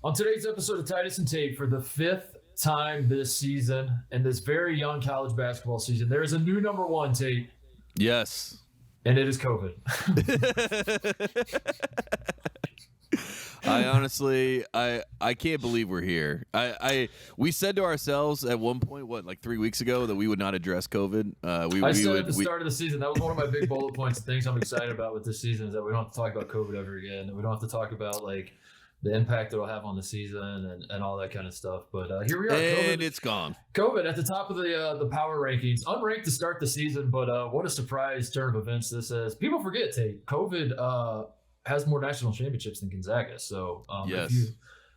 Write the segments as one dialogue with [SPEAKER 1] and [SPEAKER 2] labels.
[SPEAKER 1] On today's episode of Titus and Tate, for the fifth time this season, in this very young college basketball season, there is a new number one, Tate.
[SPEAKER 2] Yes.
[SPEAKER 1] And it is COVID.
[SPEAKER 2] I honestly, I can't believe we're here. We said to ourselves at one point, like 3 weeks ago, that we would not address COVID.
[SPEAKER 1] I said at the start of the season, that was one of my big bullet points of things I'm excited about with this season, is that we don't have to talk about COVID ever again. And we don't have to talk about like the impact it'll have on the season and all that kind of stuff. But here we are.
[SPEAKER 2] And it's gone.
[SPEAKER 1] COVID at the top of the power rankings, unranked to start the season, but what a surprise turn of events this is. People forget, Tate, COVID has more national championships than Gonzaga. So
[SPEAKER 2] yes.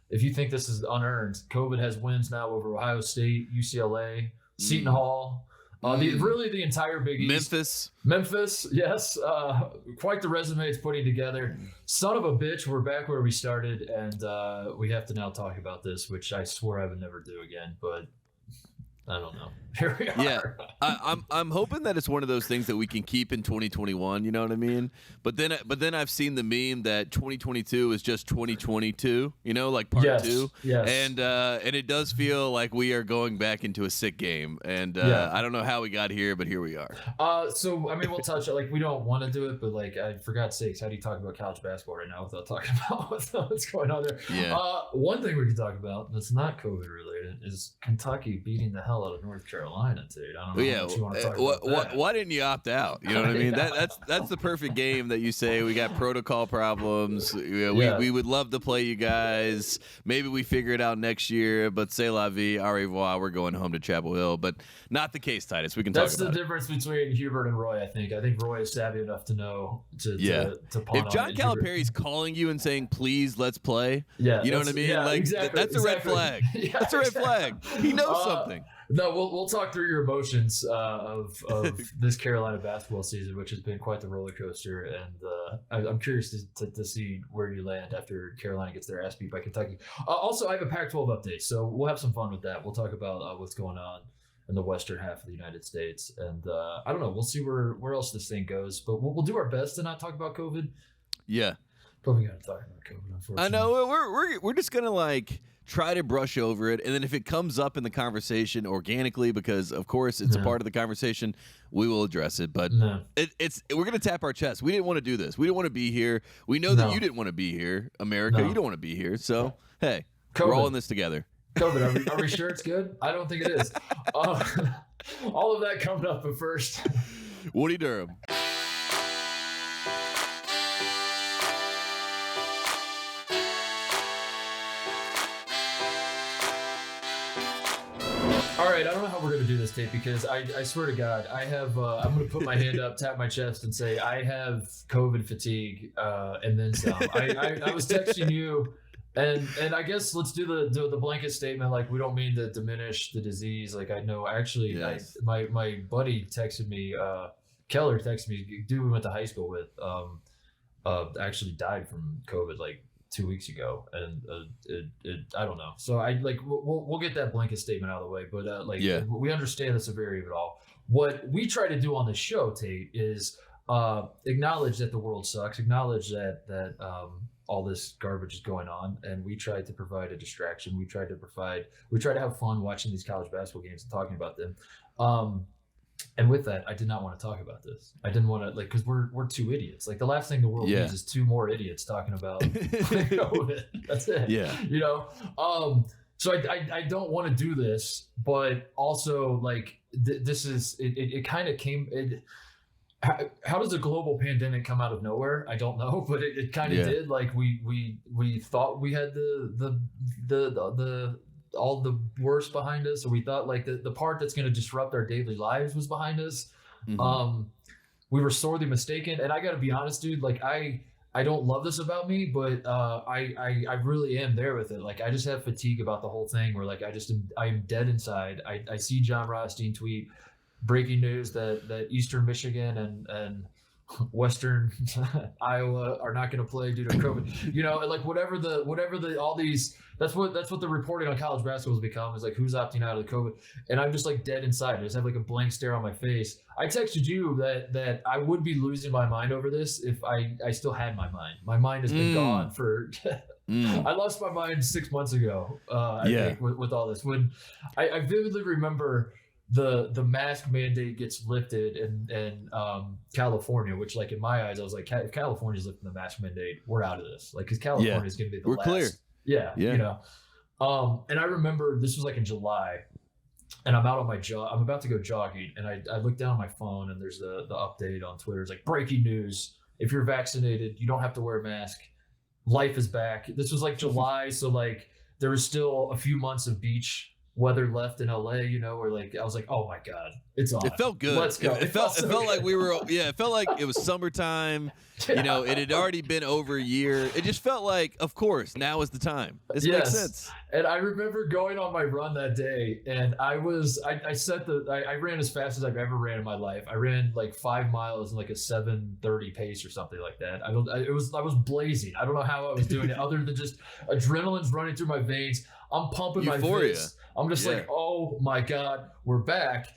[SPEAKER 1] if you think this is unearned, COVID has wins now over Ohio State, UCLA, Seton Hall, the entire Big East. Memphis, yes. Quite the resume it's putting together. Son of a bitch, we're back where we started, and we have to now talk about this, which I swore I would never do again, but I don't know. Here we are.
[SPEAKER 2] Yeah, I'm hoping that it's one of those things that we can keep in 2021. You know what I mean? But then I've seen the meme that 2022 is just 2022. You know, like part two.
[SPEAKER 1] Yes.
[SPEAKER 2] And it does feel like we are going back into a sick game. And I don't know how we got here, but here we are.
[SPEAKER 1] So I mean, we'll touch it. Like, we don't want to do it, but like, for God's sakes, how do you talk about college basketball right now without talking about what's going on there?
[SPEAKER 2] Yeah.
[SPEAKER 1] One thing we can talk about that's not COVID related is Kentucky beating the hell out of North Carolina, dude. I don't know how much you want to talk about that.
[SPEAKER 2] Why didn't you opt out? You know what I mean? That's the perfect game that you say we got protocol problems. We would love to play you guys. Maybe we figure it out next year, but c'est la vie, au revoir. We're going home to Chapel Hill, but not the case, Titus. We can talk about it.
[SPEAKER 1] That's the difference between Hubert and Roy, I think. I think Roy is savvy enough to know to pawn
[SPEAKER 2] if John
[SPEAKER 1] on it.
[SPEAKER 2] Calipari's calling you and saying, please, let's play, you know what I mean?
[SPEAKER 1] Yeah,
[SPEAKER 2] like
[SPEAKER 1] exactly,
[SPEAKER 2] that's a red flag.
[SPEAKER 1] Yeah,
[SPEAKER 2] that's a red flag. He knows something.
[SPEAKER 1] No, we'll talk through your emotions of this Carolina basketball season, which has been quite the roller coaster, and I'm curious to see where you land after Carolina gets their ass beat by Kentucky. Also, I have a Pac-12 update, so we'll have some fun with that. We'll talk about what's going on in the western half of the United States, and I don't know. We'll see where else this thing goes, but we'll do our best to not talk about COVID.
[SPEAKER 2] Yeah,
[SPEAKER 1] but we got to talk about COVID. Unfortunately,
[SPEAKER 2] I know we're just gonna like try to brush over it, and then if it comes up in the conversation organically, because of course it's a part of the conversation, we will address it. But we're gonna tap our chest. We didn't want to do this. We didn't want to be here. We know that you didn't want to be here, America. You don't want to be here. So hey,
[SPEAKER 1] COVID.
[SPEAKER 2] We're all in this together.
[SPEAKER 1] COVID. Are we sure it's good? I don't think it is. All of that coming up, but first,
[SPEAKER 2] Woody Durham.
[SPEAKER 1] All right, I don't know how we're going to do this, Tate, because I swear to God, I have. I'm going to put my hand up, tap my chest, and say I have COVID fatigue, and then some. I was texting you, and I guess let's do the blanket statement. Like, we don't mean to diminish the disease. Like, I know actually,
[SPEAKER 2] yes.
[SPEAKER 1] my buddy texted me. Keller texted me. Dude, we went to high school with. Actually died from COVID like 2 weeks ago, and I don't know. So I like we'll get that blanket statement out of the way, but we understand the severity of it all. What we try to do on the show, Tate, is acknowledge that the world sucks, acknowledge that all this garbage is going on, and we try to provide a distraction. We try to have fun watching these college basketball games and talking about them. And with that, I did not want to talk about this. I didn't want to, like, because we're two idiots. Like, the last thing the world needs is two more idiots talking about COVID. That's it.
[SPEAKER 2] Yeah.
[SPEAKER 1] You know? So I don't want to do this, but also, like, this is, it kind of came, how does a global pandemic come out of nowhere? I don't know, but it kind of did. Like, we thought we had the all the worst behind us, so we thought like the part that's going to disrupt our daily lives was behind us. We were sorely mistaken, and I gotta be honest, dude, like I don't love this about me, but I really am there with it. Like, I just have fatigue about the whole thing, where like I'm dead inside. I see John Rothstein tweet breaking news that Eastern Michigan and Western Iowa are not going to play due to COVID. You know, and like whatever the all these, that's what the reporting on college basketball has become, is like who's opting out of the COVID. And I'm just like dead inside. I just have like a blank stare on my face. I texted you that I would be losing my mind over this if I still had my mind. My mind has been gone for I lost my mind 6 months ago. I think with all this, when I vividly remember the mask mandate gets lifted in California, which like in my eyes, I was like, if California's lifting the mask mandate, we're out of this. Like, because California is going to be the last.
[SPEAKER 2] We're clear.
[SPEAKER 1] Yeah. You know. And I remember this was like in July, and I'm out on my I'm about to go jogging, and I look down at my phone, and there's the update on Twitter. It's like, breaking news: if you're vaccinated, you don't have to wear a mask. Life is back. This was like July, so like there was still a few months of beach weather left in LA, you know, where like I was like, oh my God, it's on.
[SPEAKER 2] It felt good.
[SPEAKER 1] Let's go.
[SPEAKER 2] It felt like we were it felt like it was summertime.
[SPEAKER 1] Yeah.
[SPEAKER 2] You know, it had already been over a year. It just felt like, of course, now is the time. This makes sense.
[SPEAKER 1] And I remember going on my run that day, and I ran as fast as I've ever ran in my life. I ran like 5 miles in like a 7:30 pace or something like that. I was blazing. I don't know how I was doing it other than just adrenaline's running through my veins. I'm pumping my fist. I'm just like, oh my God, we're back.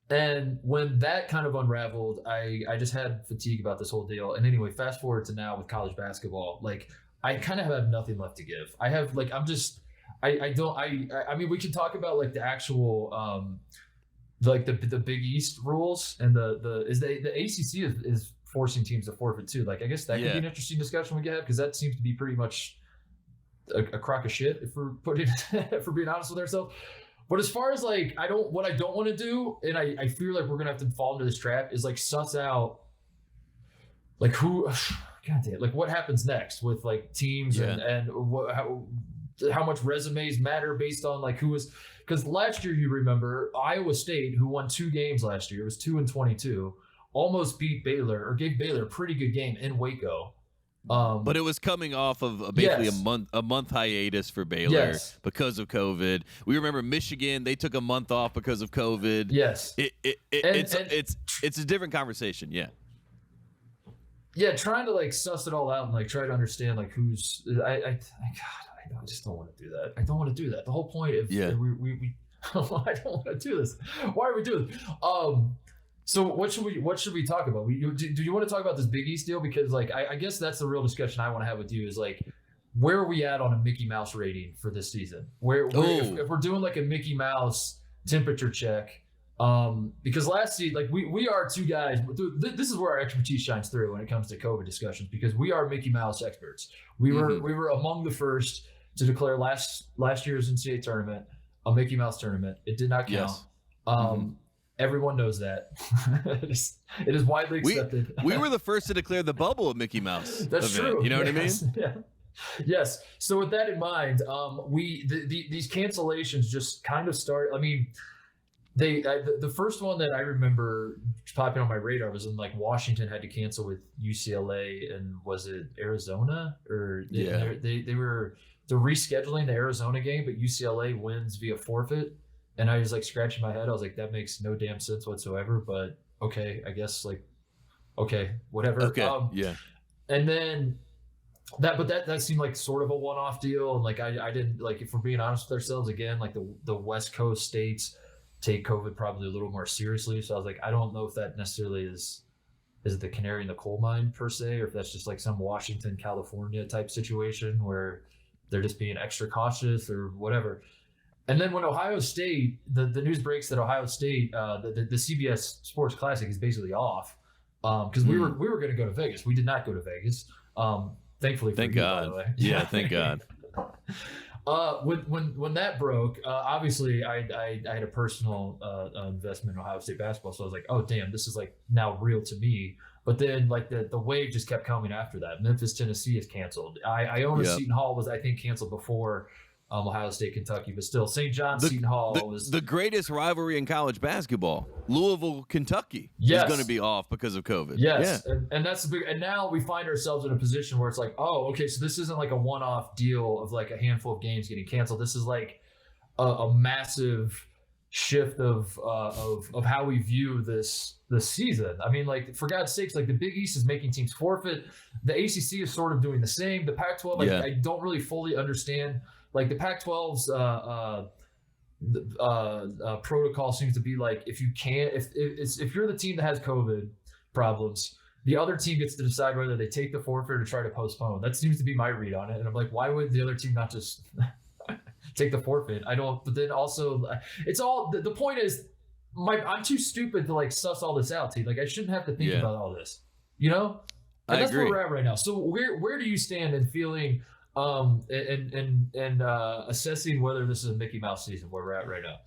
[SPEAKER 1] And when that kind of unraveled, I just had fatigue about this whole deal. And anyway, fast forward to now with college basketball, like I kind of have nothing left to give. I have like, I mean, we can talk about like the actual, like the Big East rules and the ACC is forcing teams to forfeit too. Like, I guess that could be an interesting discussion we could have, because that seems to be pretty much a crock of shit if we're if we're being honest with ourselves. But as far as like, what I don't want to do, and I fear like we're gonna have to fall into this trap, is like suss out like who, God damn, like what happens next with like teams and how much resumes matter based on like who was, because last year, you remember Iowa State, who won 2 games last year, it was 2-22, almost beat Baylor, or gave Baylor a pretty good game in Waco.
[SPEAKER 2] But it was coming off of basically a month hiatus for Baylor because of COVID. We remember Michigan; they took a month off because of COVID.
[SPEAKER 1] Yes,
[SPEAKER 2] it's a different conversation.
[SPEAKER 1] Yeah, trying to like suss it all out and like try to understand like who's. I just don't want to do that. I don't want to do that. The whole point of we I don't want to do this. Why are we doing this? So what should we talk about? Do you want to talk about this Big East deal? Because like I guess that's the real discussion I want to have with you, is like, where are we at on a Mickey Mouse rating for this season? If we're doing like a Mickey Mouse temperature check, because last season, like we are two guys. This is where our expertise shines through when it comes to COVID discussions, because we are Mickey Mouse experts. We were among the first to declare last year's NCAA tournament a Mickey Mouse tournament. It did not count. Yes. Everyone knows that. It is widely accepted.
[SPEAKER 2] We were the first to declare the bubble of Mickey Mouse.
[SPEAKER 1] That's
[SPEAKER 2] event.
[SPEAKER 1] true.
[SPEAKER 2] You know what I mean?
[SPEAKER 1] Yeah. Yes. So with that in mind, these cancellations just kind of start. I mean, the first one that I remember popping on my radar was when like Washington had to cancel with UCLA, and was it Arizona, or they were rescheduling the Arizona game, but UCLA wins via forfeit. And I was like scratching my head. I was like, that makes no damn sense whatsoever. But okay, I guess like, okay, whatever.
[SPEAKER 2] Okay.
[SPEAKER 1] And then that seemed like sort of a one-off deal. And like I didn't, like, if we're being honest with ourselves again, like the West Coast states take COVID probably a little more seriously. So I was like, I don't know if that necessarily is the canary in the coal mine per se, or if that's just like some Washington, California type situation where they're just being extra cautious or whatever. And then when Ohio State, the news breaks that Ohio State, the CBS Sports Classic is basically off, because we were going to go to Vegas. We did not go to Vegas. Thankfully,
[SPEAKER 2] thank
[SPEAKER 1] you,
[SPEAKER 2] God.
[SPEAKER 1] by the way.
[SPEAKER 2] Yeah, thank God.
[SPEAKER 1] When that broke, obviously I had a personal investment in Ohio State basketball, so I was like, oh damn, this is like now real to me. But then like the wave just kept coming after that. Memphis, Tennessee is canceled. Iona Seton Hall was, I think, canceled before Ohio State, Kentucky, but still St. John's, Seton Hall was
[SPEAKER 2] the greatest rivalry in college basketball. Louisville, Kentucky is going to be off because of COVID.
[SPEAKER 1] Yes, yeah. And that's the big. And now we find ourselves in a position where it's like, oh, okay, so this isn't like a one-off deal of like a handful of games getting canceled. This is like a massive shift of how we view this season. I mean, like, for God's sakes, like the Big East is making teams forfeit. The ACC is sort of doing the same. The Pac-12, I don't really fully understand. Like the Pac-12's protocol seems to be like, if you're the team that has COVID problems, the other team gets to decide whether they take the forfeit or try to postpone. That seems to be my read on it. And I'm like, why would the other team not just take the forfeit? I don't. But then also, it's all the point is, I'm too stupid to like suss all this out. Like I shouldn't have to think about all this. You know, and that's
[SPEAKER 2] agree.
[SPEAKER 1] where we're at right now. So where do you stand in feeling and assessing whether this is a Mickey Mouse season? Where we're at right now.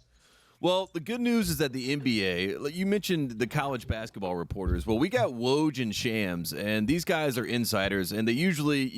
[SPEAKER 2] Well, the good news is that the NBA, you mentioned the college basketball reporters. Well, we got Woj and Shams, and these guys are insiders, and they usually,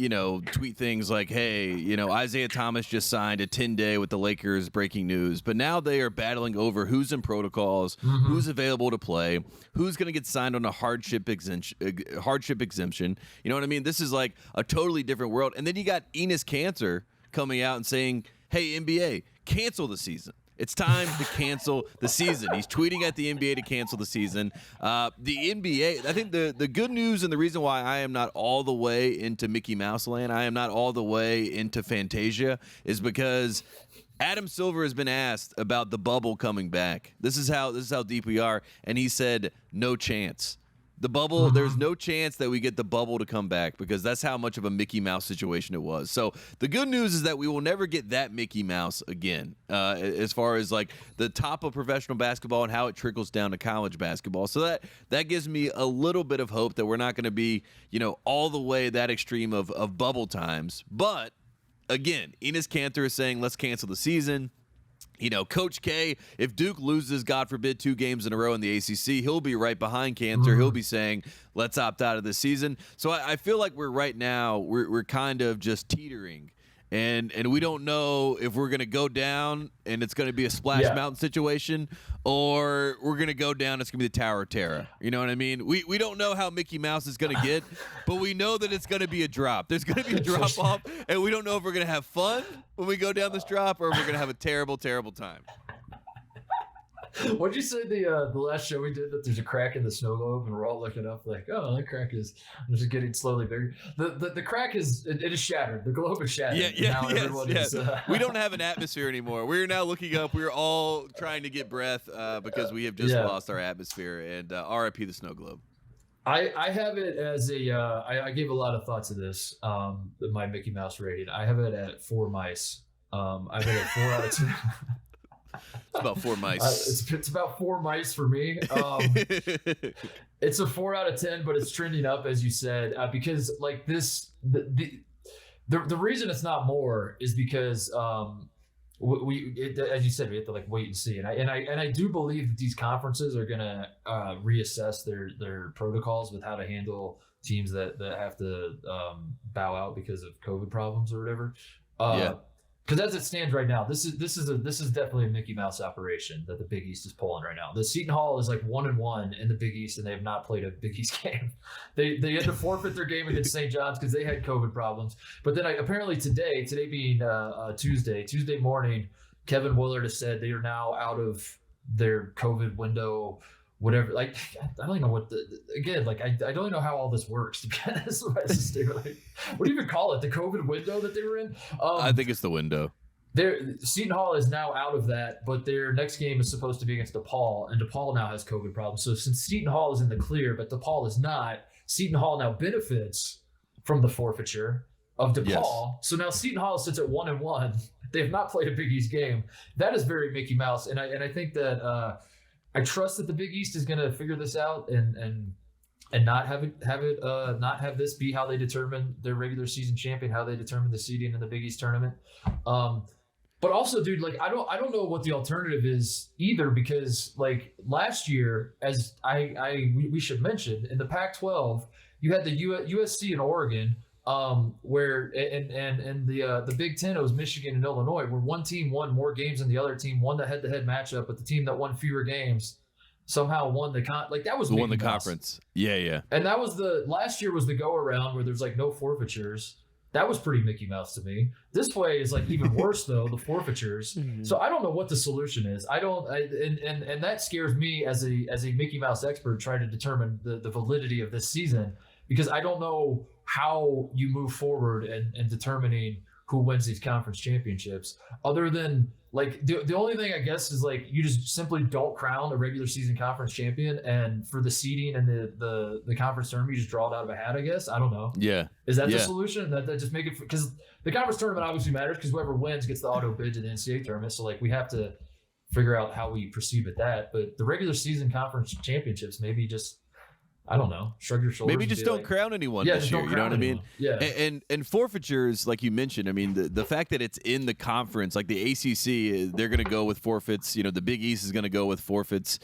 [SPEAKER 2] tweet things like, hey, Isaiah Thomas just signed a 10-day with the Lakers, breaking news. But now they are battling over who's in protocols, who's available to play, who's going to get signed on a hardship exemption. You know what I mean? This is like a totally different world. And then you got Enes Kanter coming out and saying, hey, NBA, cancel the season. It's time to cancel the season. He's tweeting at the NBA to cancel the season. The NBA, I think the good news and the reason why I am not all the way into Mickey Mouse land, I am not all the way into Fantasia, is because Adam Silver has been asked about the bubble coming back. This is how deep we are, and he said no chance. The bubble, there's no chance that we get the bubble to come back because that's how much of a Mickey Mouse situation it was. So the good news is that we will never get that Mickey Mouse again as far as like the top of professional basketball and how it trickles down to college basketball. So that gives me a little bit of hope that we're not going to be, all the way that extreme of bubble times. But again, Enes Kanter is saying let's cancel the season. Coach K, if Duke loses, God forbid, 2 games in a row in the ACC, he'll be right behind Kanter. He'll be saying, let's opt out of this season. So I feel like we're kind of just teetering. And we don't know if we're going to go down and it's going to be a Splash Mountain situation, or we're going to go down, it's going to be the Tower of Terror. You know what I mean? We don't know how Mickey Mouse is going to get, but we know that it's going to be a drop. There's going to be a drop off, and we don't know if we're going to have fun when we go down this drop or if we're going to have a terrible, terrible time.
[SPEAKER 1] What'd you say the last show we did, that there's a crack in the snow globe and we're all looking up like, oh, that crack is just getting slowly bigger. The crack is shattered. The globe is shattered.
[SPEAKER 2] Yes. We don't have an atmosphere anymore. We're now looking up. We're all trying to get breath because we have just lost our atmosphere. And RIP the snow globe.
[SPEAKER 1] I have it as I gave a lot of thought to this, my Mickey Mouse rating. I have it at 4 mice. I've it at 4 out of 10.
[SPEAKER 2] It's about 4 mice.
[SPEAKER 1] It's about 4 mice for me. It's a 4 out of 10, but it's trending up, as you said, because like this, the reason it's not more is because as you said, we have to like wait and see. And I do believe that these conferences are gonna reassess their protocols with how to handle teams that have to bow out because of COVID problems or whatever. Because as it stands right now, this is definitely a Mickey Mouse operation that the Big East is pulling right now. The Seton Hall is like 1-1 in the Big East, and they have not played a Big East game. They had to forfeit their game against St. John's because they had COVID problems. But then apparently today being Tuesday morning, Kevin Willard has said they are now out of their COVID window. Whatever, like I don't even know what I don't even know how all this works. To be honest, what do you even call it? The COVID window that they were in?
[SPEAKER 2] I think it's the window.
[SPEAKER 1] Seton Hall is now out of that, but their next game is supposed to be against DePaul, and DePaul now has COVID problems. So since Seton Hall is in the clear, but DePaul is not, Seton Hall now benefits from the forfeiture of DePaul. Yes. So now Seton Hall sits at 1-1. They have not played a Big East game. That is very Mickey Mouse, and I think that. I trust that the Big East is going to figure this out and not have this be how they determine their regular season champion, how they determine the seeding in the Big East tournament. But also, dude, like I don't know what the alternative is either, because like last year, as we should mention, in the Pac-12, you had the USC and Oregon. Where and the Big Ten, it was Michigan and Illinois, where one team won more games than the other team, won the head-to-head matchup, but the team that won fewer games somehow won the that was
[SPEAKER 2] won the conference. Yeah.
[SPEAKER 1] And that was last year was the go around where there's like no forfeitures. That was pretty Mickey Mouse to me. This way is like even worse though, the forfeitures. Mm-hmm. So I don't know what the solution is. And that scares me as a Mickey Mouse expert trying to determine the validity of this season, because I don't know how you move forward and determining who wins these conference championships. Other than like the only thing I guess is like you just simply don't crown a regular season conference champion, and for the seeding and the conference tournament you just draw it out of a hat. I guess I don't know.
[SPEAKER 2] Yeah,
[SPEAKER 1] is that the solution? That just make it, because the conference tournament obviously matters because whoever wins gets the auto bid to the NCAA tournament. So like we have to figure out how we perceive at that. But the regular season conference championships, maybe just, I don't know, shrug your shoulders.
[SPEAKER 2] Maybe just don't crown anyone this year. You know what I mean?
[SPEAKER 1] Yeah.
[SPEAKER 2] And forfeitures, like you mentioned, I mean, the fact that it's in the conference, like the ACC, they're going to go with forfeits. You know, the Big East is going to go with forfeits.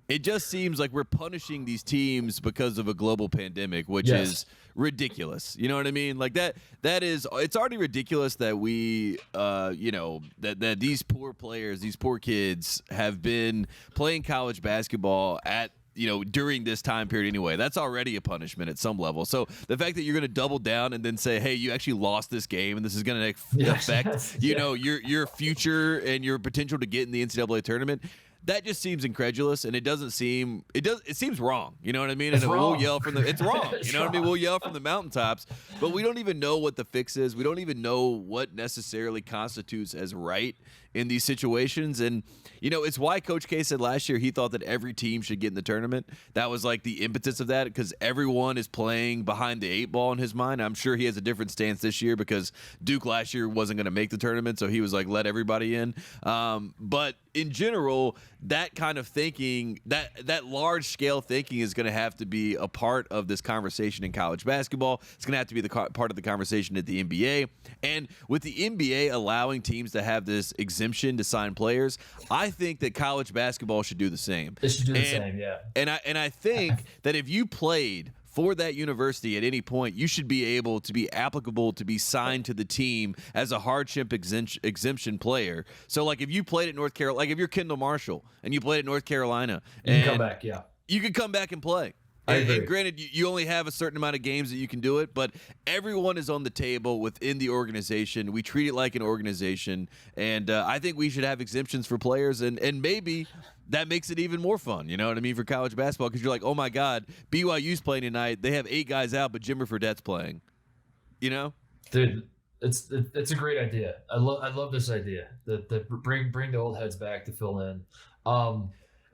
[SPEAKER 2] It just seems like we're punishing these teams because of a global pandemic, which is ridiculous. You know what I mean? Like that is, it's already ridiculous that we, you know, that these poor players, these poor kids have been playing college basketball at, you know, during this time period anyway. That's already a punishment at some level. So the fact that you're going to double down and then say, hey, you actually lost this game and this is going to affect, you know, your future and your potential to get in the NCAA tournament, that just seems incredulous, and it seems wrong. You know what I mean? And we'll yell from it's wrong. You know what I mean? We'll yell from the mountaintops, but we don't even know what the fix is. We don't even know what necessarily constitutes as right in these situations. And, you know, it's why Coach K said last year he thought that every team should get in the tournament. That was like the impetus of that, because everyone is playing behind the 8 ball in his mind. I'm sure he has a different stance this year because Duke last year wasn't going to make the tournament, so he was like, let everybody in. But in general, that kind of thinking, that large scale thinking is going to have to be a part of this conversation in college basketball. It's going to have to be the part of the conversation at the NBA. And with the NBA allowing teams to have this exemption to sign players, I think that college basketball should do the same.
[SPEAKER 1] It should do the same, yeah.
[SPEAKER 2] And I think that if you played for that university at any point, you should be able to be applicable to be signed to the team as a hardship exemption player. So, like, if you played at North Carolina, like if you're Kendall Marshall and you played at North Carolina,
[SPEAKER 1] you can come back, yeah.
[SPEAKER 2] You can come back and play. And granted, you only have a certain amount of games that you can do it, but everyone is on the table within the organization. We treat it like an organization, and I think we should have exemptions for players, and maybe that makes it even more fun, you know what I mean, for college basketball, because you're like, oh, my God, BYU's playing tonight. They have 8 guys out, but Jimmer Fredette's playing, you know?
[SPEAKER 1] Dude, it's a great idea. I love this idea, that bring the old heads back to fill in.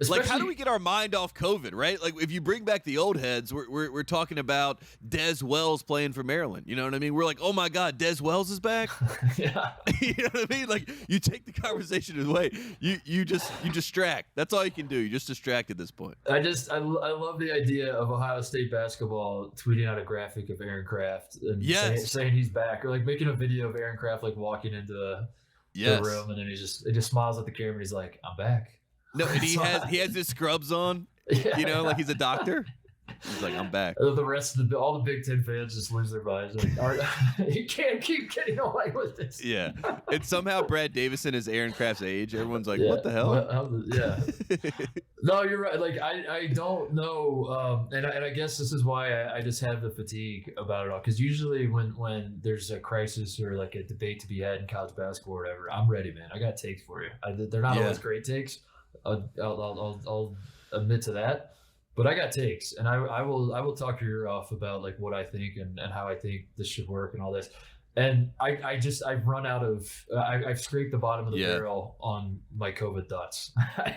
[SPEAKER 2] Like, how do we get our mind off COVID, right? Like, if you bring back the old heads, we're talking about Des Wells playing for Maryland. You know what I mean? We're like, oh my God, Des Wells is back.
[SPEAKER 1] Yeah.
[SPEAKER 2] You know what I mean? Like, you take the conversation away. You distract. That's all you can do. You just distract at this point.
[SPEAKER 1] I love the idea of Ohio State basketball tweeting out a graphic of Aaron Craft and saying he's back, or like making a video of Aaron Craft like walking into the room, and then he just smiles at the camera and he's like, I'm back.
[SPEAKER 2] No, and he has his scrubs on, you know, like he's a doctor. He's like, I'm back.
[SPEAKER 1] The rest of all the Big Ten fans just lose their minds. Like, you can't keep getting away with this.
[SPEAKER 2] Yeah. And somehow Brad Davison is Aaron Craft's age. Everyone's like, what the hell?
[SPEAKER 1] Yeah. No, you're right. Like, I don't know. And I guess this is why I just have the fatigue about it all. Because usually when there's a crisis or like a debate to be had in college basketball or whatever, I'm ready, man. I got takes for you. They're not always great takes. I'll admit to that, but I got takes, and I will talk your ear off about like what I think and how I think this should work and all this. And I've run out of I've scraped the bottom of the barrel on my COVID thoughts.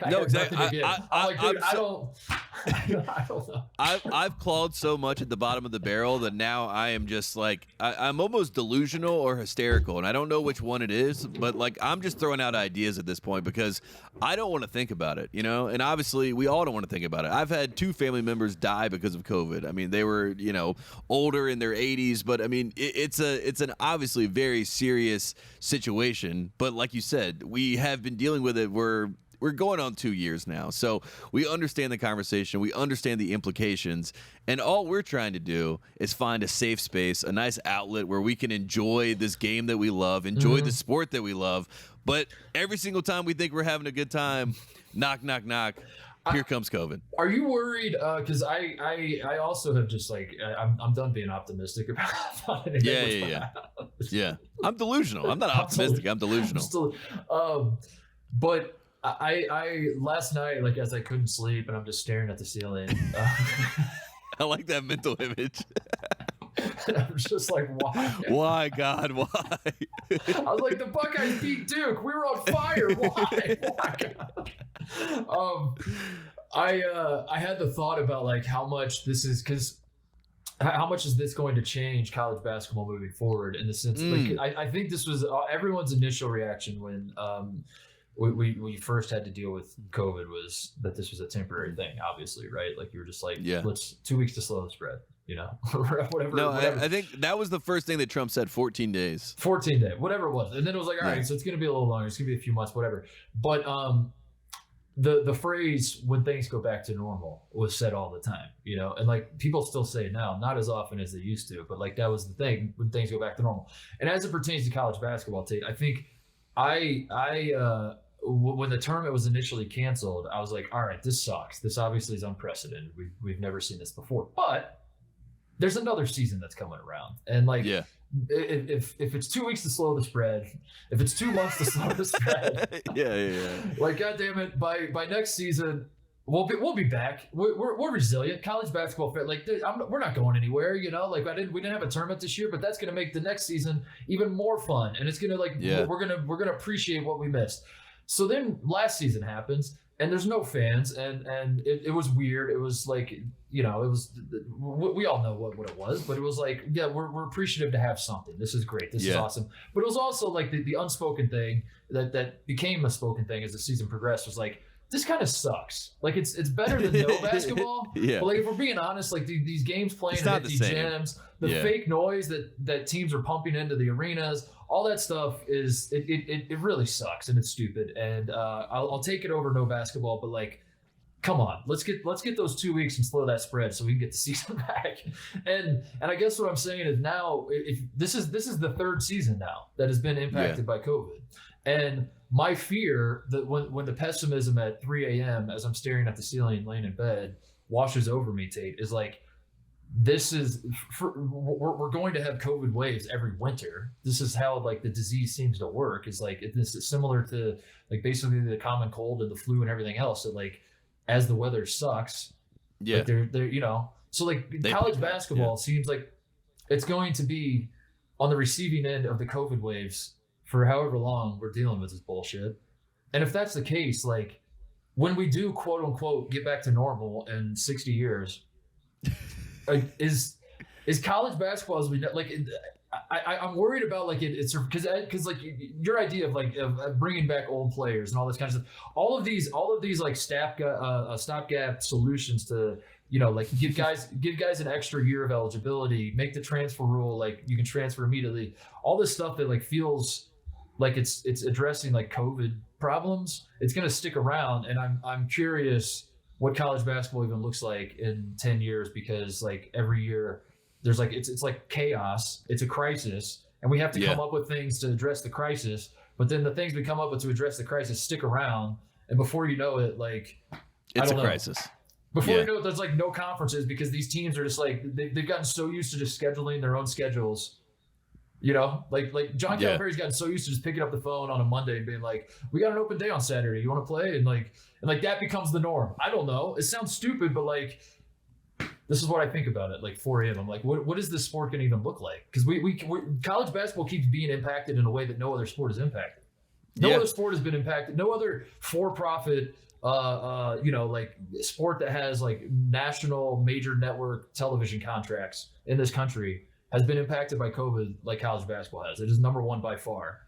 [SPEAKER 2] No, exactly.
[SPEAKER 1] I don't know.
[SPEAKER 2] I've clawed so much at the bottom of the barrel that now I am just like I'm almost delusional or hysterical, and I don't know which one it is. But like I'm just throwing out ideas at this point because I don't want to think about it, you know. And obviously we all don't want to think about it. I've had 2 family members die because of COVID. I mean, they were, you know, older in their 80s, but I mean it's an obviously very serious situation, but like you said, we have been dealing with it. We're going on 2 years now, so we understand the conversation, we understand the implications, and all we're trying to do is find a safe space, a nice outlet where we can enjoy this game that we love, enjoy the sport that we love. But every single time we think we're having a good time, knock, knock, knock, here comes COVID.
[SPEAKER 1] Are you worried? Because I also have just like I'm done being optimistic about it.
[SPEAKER 2] Yeah. I'm delusional. I'm not optimistic. I'm delusional.
[SPEAKER 1] But I last night, like as I couldn't sleep and I'm just staring at the ceiling.
[SPEAKER 2] I like that mental image.
[SPEAKER 1] And I was just like, why?
[SPEAKER 2] Why, God? Why?
[SPEAKER 1] I was like, the Buckeyes beat Duke. We were on fire. Why? God? I had the thought about like how much this is, because how much is this going to change college basketball moving forward, in the sense like I think this was everyone's initial reaction when we first had to deal with COVID was that this was a temporary thing, obviously, right? Like you were just like, let's 2 weeks to slow the spread, whatever.
[SPEAKER 2] No,
[SPEAKER 1] whatever.
[SPEAKER 2] I think that was the first thing that Trump said, 14 days.
[SPEAKER 1] 14 days, whatever it was. And then it was like, all right, so it's going to be a little longer. It's going to be a few months, whatever. But the phrase "when things go back to normal" was said all the time, and like people still say it now, not as often as they used to, but like that was the thing, when things go back to normal. And as it pertains to college basketball, Tate, I think when the tournament was initially canceled, I was like, all right, this sucks. This obviously is unprecedented. We've never seen this before, but there's another season that's coming around, and like, if it's 2 weeks to slow the spread, if it's 2 months to slow the spread, like, God damn it, by next season, we'll be back. We're resilient. College basketball, like, we're not going anywhere. Like we didn't have a tournament this year, but that's gonna make the next season even more fun, and it's gonna we're gonna appreciate what we missed. So then last season happens, and there's no fans, and it was weird. It was like, it was, we all know what it was, but it was like, we're appreciative to have something. This is great. This is awesome. But it was also like the unspoken thing that became a spoken thing as the season progressed, was like, this kind of sucks. Like it's better than no basketball. But like, if we're being honest, like these games playing at empty gyms, the fake noise that teams are pumping into the arenas, all that stuff it really sucks, and it's stupid. And I'll take it over no basketball, but like, come on, let's get those 2 weeks and slow that spread so we can get the season back. And I guess what I'm saying is, now if this is the third season now that has been impacted by COVID, and my fear that when the pessimism at 3 a.m. as I'm staring at the ceiling laying in bed washes over me, Tate, is like, we're going to have COVID waves every winter. This is how like the disease seems to work. Is like, this is similar to like basically the common cold and the flu and everything else. That like, as the weather sucks, like they're so like college basketball seems like it's going to be on the receiving end of the COVID waves for however long we're dealing with this bullshit. And if that's the case, like, when we do quote unquote get back to normal in 60 years, like, is college basketball, as we know, like, I'm worried about like it's because like your idea of like of bringing back old players and all this kind of stuff, all of these like stopgap solutions to, like, give guys an extra year of eligibility, make the transfer rule like you can transfer immediately, all this stuff that like feels like it's addressing like COVID problems. It's going to stick around, and I'm curious what college basketball even looks like in 10 years, because like every year there's like, it's like chaos, it's a crisis, and we have to come up with things to address the crisis. But then the things we come up with to address the crisis stick around, and before you know it, like,
[SPEAKER 2] it's a crisis.
[SPEAKER 1] Before you know it, there's like no conferences, because these teams are just like, they've gotten so used to just scheduling their own schedules. Like John Calipari's gotten so used to just picking up the phone on a Monday and being like, we got an open day on Saturday, you want to play? And like that becomes the norm. I don't know. It sounds stupid, but like, this is what I think about it. Like 4 a.m. I'm like, what is this sport going to even look like? Because we college basketball keeps being impacted in a way that no other sport is impacted. No other sport has been impacted. No other for-profit, like sport that has like national major network television contracts in this country has been impacted by COVID like college basketball has. It is number one by far.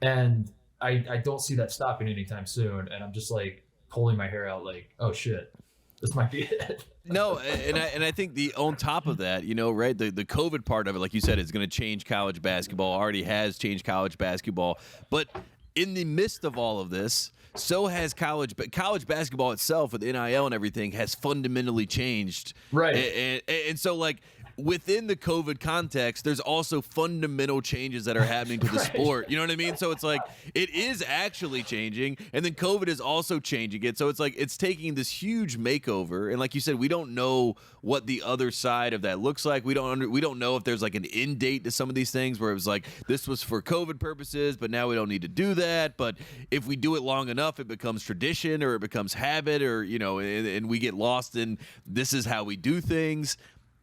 [SPEAKER 1] And I don't see that stopping anytime soon. And I'm just like pulling my hair out like, oh shit, this might be it.
[SPEAKER 2] No, and I think on top of that, right, the COVID part of it, like you said, is going to change college basketball, already has changed college basketball. But in the midst of all of this, so has college basketball itself with NIL and everything has fundamentally changed.
[SPEAKER 1] Right.
[SPEAKER 2] And so like, within the COVID context, there's also fundamental changes that are happening to the sport. You know what I mean? So it's like, it is actually changing, and then COVID is also changing it. So it's like, it's taking this huge makeover. And like you said, we don't know what the other side of that looks like. We don't know if there's like an end date to some of these things where it was like, this was for COVID purposes, but now we don't need to do that. But if we do it long enough, it becomes tradition, or it becomes habit, or, and we get lost in, this is how we do things.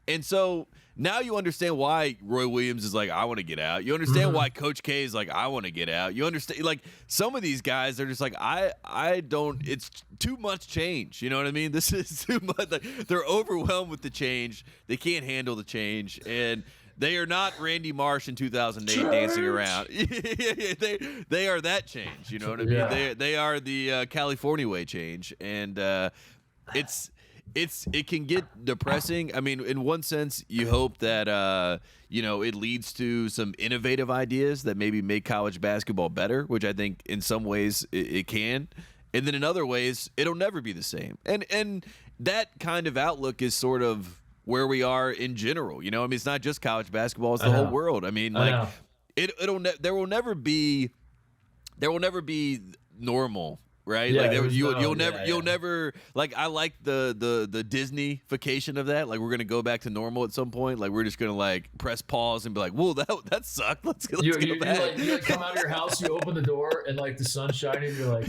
[SPEAKER 2] And so now you understand why Roy Williams is like, I want to get out. You understand why Coach K is like, I want to get out. You understand, like, some of these guys are just like, I don't, it's too much change. You know what I mean? This is too much. Like, they're overwhelmed with the change. They can't handle the change. And they are not Randy Marsh in 2008 dancing around. They are that change. You know what I mean? Yeah. They are the California way change. And it can get depressing. I mean, in one sense, you hope that it leads to some innovative ideas that maybe make college basketball better, which I think in some ways it can. And then in other ways, it'll never be the same. And that kind of outlook is sort of where we are in general. I mean, it's not just college basketball; it's the whole world. I mean, like there will never be normal. Right,
[SPEAKER 1] yeah,
[SPEAKER 2] like you'll never like. I like the Disney-fication of that. Like, we're gonna go back to normal at some point. Like, we're just gonna like press pause and be like, "Whoa, that sucked. Let's go back."
[SPEAKER 1] You come out of your house, you open the door, and like the sun's shining. You're like,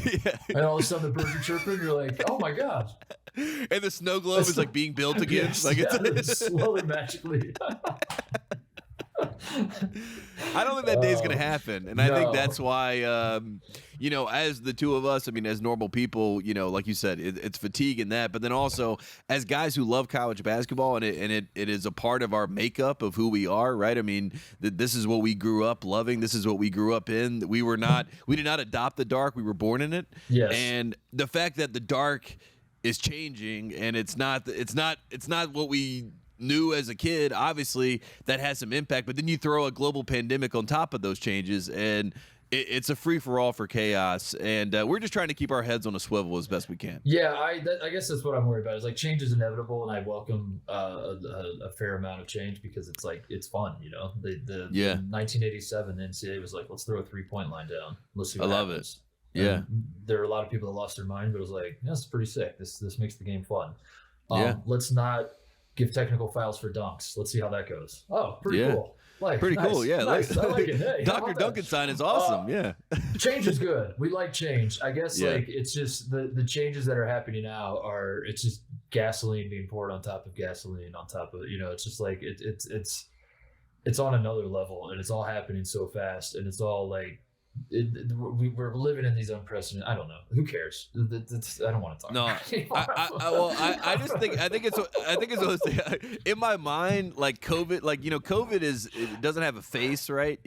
[SPEAKER 1] and all of a sudden the birds are chirping. You're like, "Oh my god!"
[SPEAKER 2] And the snow globe is like being built again.
[SPEAKER 1] Yes,
[SPEAKER 2] like
[SPEAKER 1] it's slowly, magically.
[SPEAKER 2] I don't think that day's going to happen. And I think that's why, as the two of us, I mean, as normal people, like you said, it's fatigue in that. But then also as guys who love college basketball, and it is a part of our makeup of who we are, right? I mean, this is what we grew up loving. This is what we grew up in. We did not adopt the dark. We were born in it.
[SPEAKER 1] Yes.
[SPEAKER 2] And the fact that the dark is changing and it's not what we knew as a kid, obviously that has some impact, but then you throw a global pandemic on top of those changes and it's a free-for-all for chaos, and we're just trying to keep our heads on a swivel as best we can.
[SPEAKER 1] Yeah, I guess that's what I'm worried about. Is like change is inevitable, and I welcome a fair amount of change because it's like it's fun, The 1987 NCAA was like, let's throw a 3-point line down. Let's see what happens.
[SPEAKER 2] Yeah,
[SPEAKER 1] and there are a lot of people that lost their mind, but it was like, this is pretty sick. This makes the game fun. Let's not give technical fouls for dunks. Let's see how that goes. Oh, pretty cool. Like,
[SPEAKER 2] pretty
[SPEAKER 1] nice,
[SPEAKER 2] cool, yeah.
[SPEAKER 1] Nice. I like it. Hey,
[SPEAKER 2] Dr. Duncanstein is awesome, yeah.
[SPEAKER 1] Change is good. We like change. I guess like it's just the changes that are happening now it's just gasoline being poured on top of gasoline on top of it's just like it's on another level, and it's all happening so fast, and it's all like we're living in these unprecedented. I don't know. Who cares? I don't want to talk.
[SPEAKER 2] No, I think it's in my mind, like COVID, COVID it doesn't have a face, right?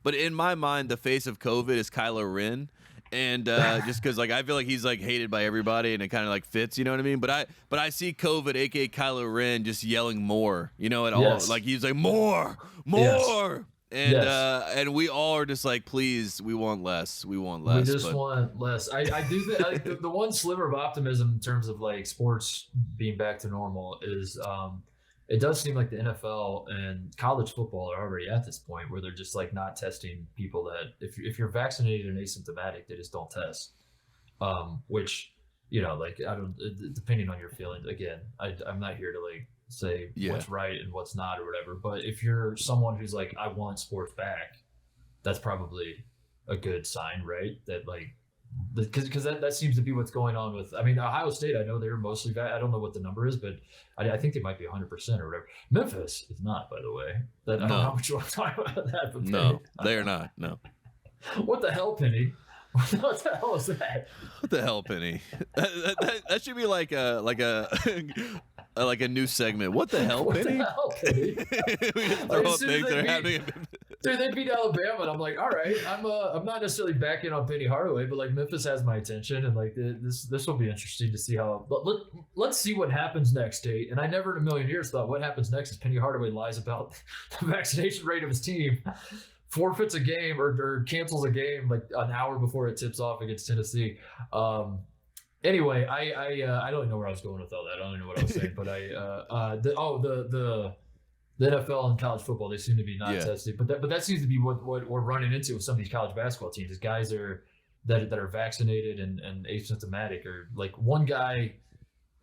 [SPEAKER 2] But in my mind, the face of COVID is Kylo Ren. And just because I feel like he's like hated by everybody, and it kind of like fits, you know what I mean? But I see COVID, aka Kylo Ren, just yelling more, at all. Like he's like more. Yes. And we all are just like, please, we want less. We want less. I do think the one sliver of optimism in terms of like sports being back to normal is it does seem like the NFL and college football are already at this point where they're just like not testing people that if you're vaccinated and asymptomatic, they just don't test. Which, like I don't, depending on your feelings, again, I'm not here to like say what's right and what's not or whatever, but if you're someone who's like, I want sports back, that's probably a good sign, right? That like because that seems to be what's going on with, I mean, Ohio State, I know they're mostly I don't know what the number is, but I think they might be 100% or whatever. Memphis is not, by the way. I don't know how much you want to talk about that, but no, they are not. No.
[SPEAKER 1] What the hell, Penny? What the hell is that?
[SPEAKER 2] What the hell, Penny? That should be like a new segment. What the hell, Penny?
[SPEAKER 1] What the hell, Penny?
[SPEAKER 2] We just throw up things that are happening.
[SPEAKER 1] Dude, they beat Alabama, and I'm like, all right, I'm not necessarily backing on Penny Hardaway, but like Memphis has my attention, and like this will be interesting to see how. But let's see what happens next, Tate. And I never in a million years thought what happens next is Penny Hardaway lies about the vaccination rate of his team, forfeits a game or cancels a game like an hour before it tips off against Tennessee. Anyway, I don't even know where I was going with all that. I don't even know what I was saying, but the NFL and college football, they seem to be not tested, but that seems to be what we're running into with some of these college basketball teams. Is guys that are vaccinated and asymptomatic, or like one guy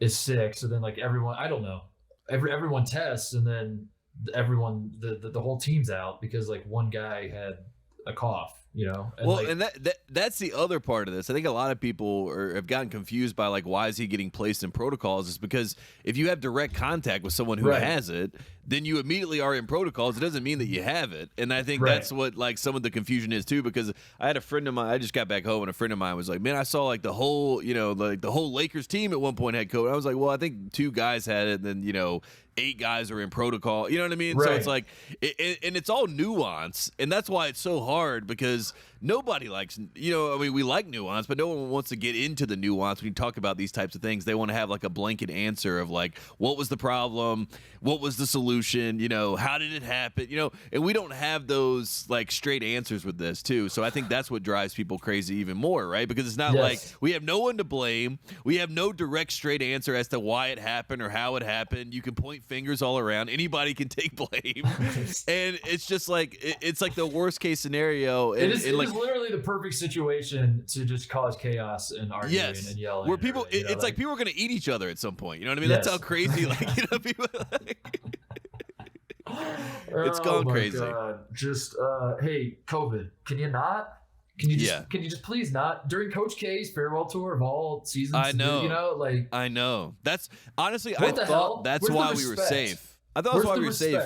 [SPEAKER 1] is sick, so then like everyone, I don't know, everyone tests, and then everyone the whole team's out because like one guy had a cough
[SPEAKER 2] And that's the other part of this. I think a lot of people have gotten confused by like, why is he getting placed in protocols? Is because if you have direct contact with someone who has it, then you immediately are in protocols. It doesn't mean that you have it. And I think that's what like some of the confusion is too, because I had a friend of mine, I just got back home and a friend of mine was like, man, I saw like the whole Lakers team at one point had COVID. I was like, well, I think 2 guys had it. And then, 8 guys are in protocol. You know what I mean? Right. So it's like, and it's all nuance. And that's why it's so hard, because nobody likes, we like nuance, but no one wants to get into the nuance when you talk about these types of things. They want to have like a blanket answer of like, what was the problem? What was the solution? How did it happen? And we don't have those like straight answers with this too. So I think that's what drives people crazy even more, right? Because it's not like we have no one to blame. We have no direct straight answer as to why it happened or how it happened. You can point fingers all around. Anybody can take blame. And it's just like, it's like the worst case scenario.
[SPEAKER 1] It is literally the perfect situation to just cause chaos and arguing and yelling.
[SPEAKER 2] Where people, it's like people are going to eat each other at some point. You know what I mean? That's how crazy, people it's gone crazy. God.
[SPEAKER 1] Just, hey, COVID, can you not? Can you just please not? During Coach K's farewell tour of all seasons,
[SPEAKER 2] I know.
[SPEAKER 1] I
[SPEAKER 2] know. That's honestly, I thought that's why we were safe. I thought that's why we were safe.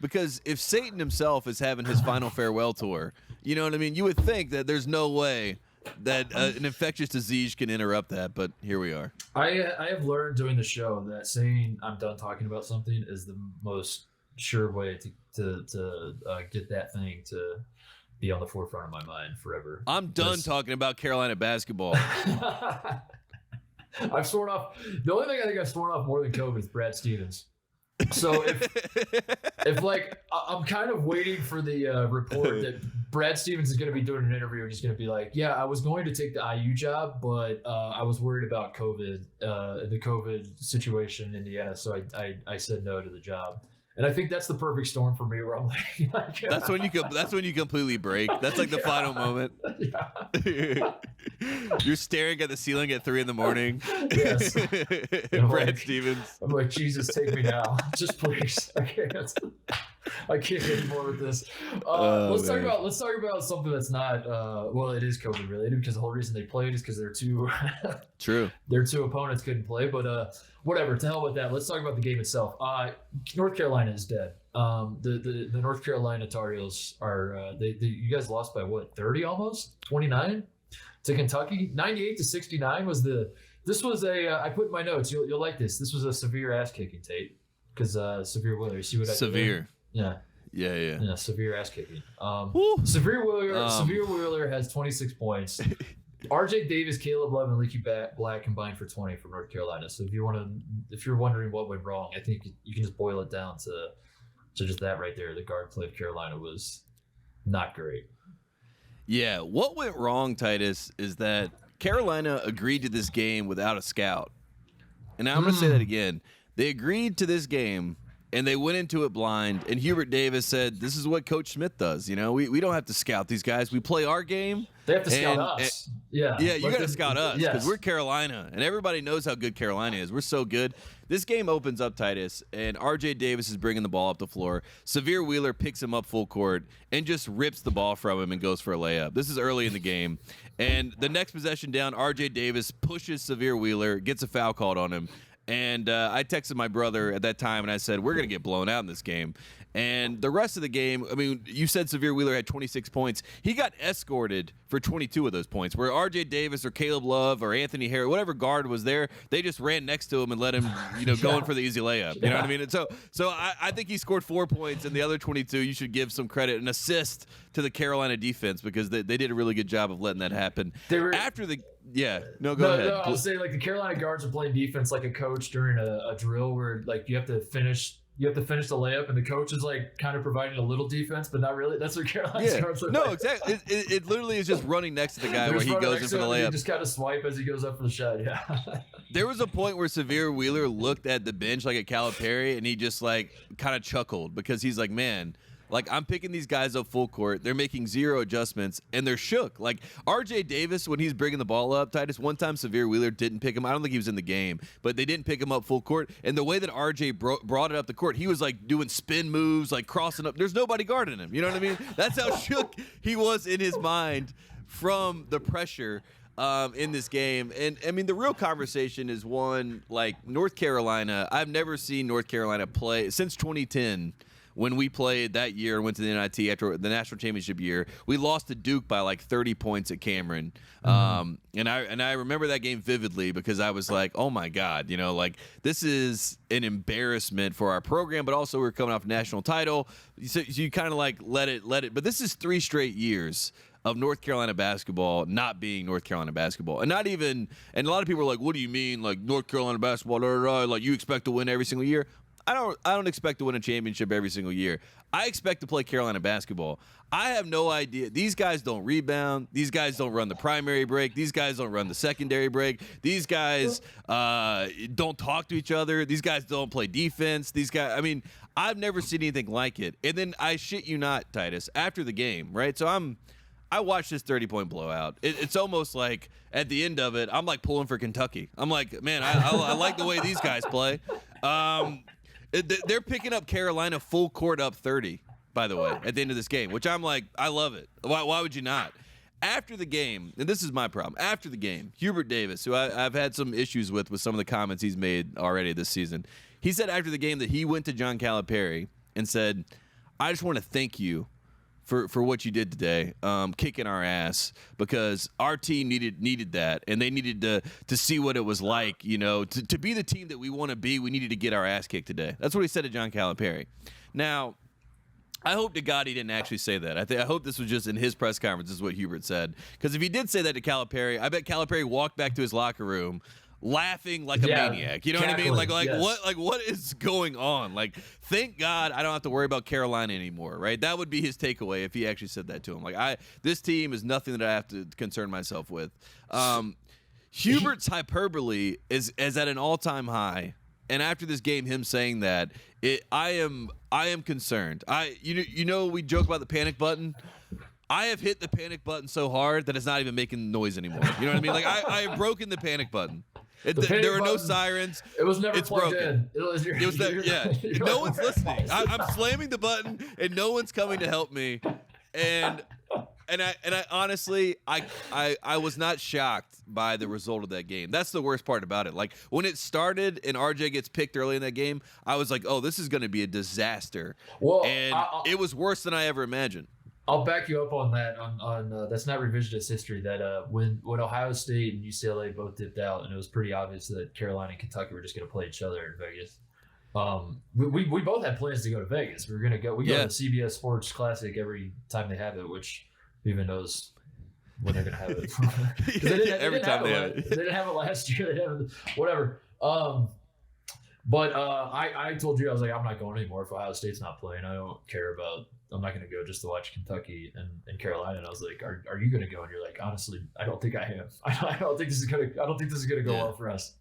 [SPEAKER 2] Because if Satan himself is having his final farewell tour, you know what I mean? You would think that there's no way that an infectious disease can interrupt that, but here we are.
[SPEAKER 1] I have learned doing the show that saying I'm done talking about something is the most sure way to get that thing to be on the forefront of my mind forever.
[SPEAKER 2] I'm done talking about Carolina basketball.
[SPEAKER 1] I've sworn off. The only thing I think I've sworn off more than COVID is Brad Stevens. So if like I'm kind of waiting for the report that Brad Stevens is going to be doing an interview and he's going to be like, yeah, I was going to take the IU job, but I was worried about COVID, the COVID situation in Indiana, so I said no to the job. And I think that's the perfect storm for me, where I'm like,
[SPEAKER 2] that's when you completely break. That's like the final moment. Yeah. You're staring at the ceiling at 3 a.m.
[SPEAKER 1] Yes.
[SPEAKER 2] Brad Stevens.
[SPEAKER 1] I'm like, Jesus, take me now, just please. I can't anymore with this. Let's talk about something that's not. Well, it is COVID related, because the whole reason they played is because their two opponents couldn't play. But whatever, to hell with that. Let's talk about the game itself. North Carolina is dead. The North Carolina Tar Heels are. You guys lost by what? 30 almost 29 to Kentucky. 98-69 was the. This was a. I put in my notes. You'll like this. This was a severe ass kicking, Tate. Because severe weather. See what I
[SPEAKER 2] severe.
[SPEAKER 1] Yeah.
[SPEAKER 2] Yeah.
[SPEAKER 1] Severe ass kicking. Severe Wheeler has 26 points. RJ Davis, Caleb Love, and Leaky Black combined for 20 for North Carolina. So if you're wondering what went wrong, I think you can just boil it down to just that right there. The guard play of Carolina was not great.
[SPEAKER 2] Yeah, what went wrong, Titus, is that Carolina agreed to this game without a scout. And I'm going to say that again. They agreed to this game, and they went into it blind. And Hubert Davis said, this is what Coach Smith does. We don't have to scout these guys. We play our game.
[SPEAKER 1] They have to scout us. Yeah,
[SPEAKER 2] you got to scout us, because we're Carolina, and everybody knows how good Carolina is. We're so good. This game opens up, Titus, and R.J. Davis is bringing the ball up the floor. Severe Wheeler picks him up full court and just rips the ball from him and goes for a layup. This is early in the game. And the next possession down, R.J. Davis pushes Severe Wheeler, gets a foul called on him. And I texted my brother at that time, and I said, we're going to get blown out in this game. And the rest of the game, I mean, you said Severe Wheeler had 26 points. He got escorted for 22 of those points, where R.J. Davis or Caleb Love or Anthony Harris, whatever guard was there, they just ran next to him and let him, go in for the easy layup. You know what I mean? And so I think he scored 4 points, and the other 22, you should give some credit, an assist to the Carolina defense, because they did a really good job of letting that happen.
[SPEAKER 1] Go ahead.
[SPEAKER 2] No,
[SPEAKER 1] I was saying, like, the Carolina guards are playing defense like a coach during a drill where, like, you have to finish the layup, and the coach is like kind of providing a little defense, but not really. That's what Carolina guards are.
[SPEAKER 2] No, exactly. It literally is just running next to the guy where he goes in for the layup.
[SPEAKER 1] Just kind of swipe as he goes up for the shot. Yeah.
[SPEAKER 2] There was a point where Severe Wheeler looked at the bench like at Calipari, and he just like kind of chuckled, because he's like, man, Like, I'm picking these guys up full court. They're making zero adjustments, and they're shook. Like, R.J. Davis, when he's bringing the ball up, Titus, one time Severe Wheeler didn't pick him. I don't think he was in the game, but they didn't pick him up full court. And the way that R.J. brought it up the court, he was, like, doing spin moves, like, crossing up. There's nobody guarding him. You know what I mean? That's how shook he was in his mind from the pressure in this game. And, I mean, the real conversation is one, like, North Carolina. I've never seen North Carolina play since 2010 when we played that year and went to the NIT after the national championship year. We lost to Duke by, like, 30 points at Cameron. And I remember that game vividly because I was like, oh, my God, you know, like, this is an embarrassment for our program, but also we're coming off a national title. So you kind of, like, let it. But this is 3 straight years of North Carolina basketball not being North Carolina basketball. And not even – and a lot of people are like, what do you mean, like, North Carolina basketball, like, you expect to win every single year? I don't expect to win a championship every single year. I expect to play Carolina basketball. I have no idea. These guys don't rebound. These guys don't run the primary break. These guys don't run the secondary break. These guys don't talk to each other. These guys don't play defense. These guys, I mean, I've never seen anything like it. And then I shit you not, Titus, after the game, right? So I watched this 30-point blowout. It's almost like at the end of it, I'm like pulling for Kentucky. I'm like, man, I like the way these guys play. They're picking up Carolina full court up 30, by the way, at the end of this game, which I'm like, I love it. Why would you not? After the game, and this is my problem, after the game, Hubert Davis, who I've had some issues with some of the comments he's made already this season, he said after the game that he went to John Calipari and said, I just want to thank you for what you did today, kicking our ass, because our team needed that, and they needed to see what it was like, you know, to be the team that we want to be. We needed to get our ass kicked today. That's what he said to John Calipari. Now, I hope to God he didn't actually say that. I hope this was just in his press conference. This is what Hubert said, because if he did say that to Calipari, I bet Calipari walked back to his locker room laughing like a maniac. You know what I mean? Like yes. What is going on? Like, thank God I don't have to worry about Carolina anymore, right? That would be his takeaway if he actually said that to him. Like, this team is nothing that I have to concern myself with. Hubert's hyperbole is at an all-time high. And after this game, him saying that, I am concerned. You know we joke about the panic button. I have hit the panic button so hard that it's not even making noise anymore. You know what I mean? Like, I have broken the panic button. There are no sirens.
[SPEAKER 1] It was never plugged
[SPEAKER 2] broken.
[SPEAKER 1] in.
[SPEAKER 2] Yeah. No one's listening. I'm slamming the button, and no one's coming to help me. And I honestly, I was not shocked by the result of that game. That's the worst part about it. Like, when it started and RJ gets picked early in that game, I was like, oh, this is going to be a disaster. Well, and it was worse than I ever imagined.
[SPEAKER 1] I'll back you up on that. On that's not revisionist history. That when Ohio State and UCLA both dipped out, and it was pretty obvious that Carolina and Kentucky were just going to play each other in Vegas. We both had plans to go to Vegas. We were going to go. We go to the CBS Sports Classic every time they have it, which who even knows when they're going to have it. They didn't have it last year. They didn't have it, whatever. But I told you, I was like, I'm not going anymore if Ohio State's not playing. I don't care about. I'm not going to go just to watch Kentucky and Carolina. And I was like, are you going to go? And you're like, honestly, I don't think I am. I don't think this is going to go well for us.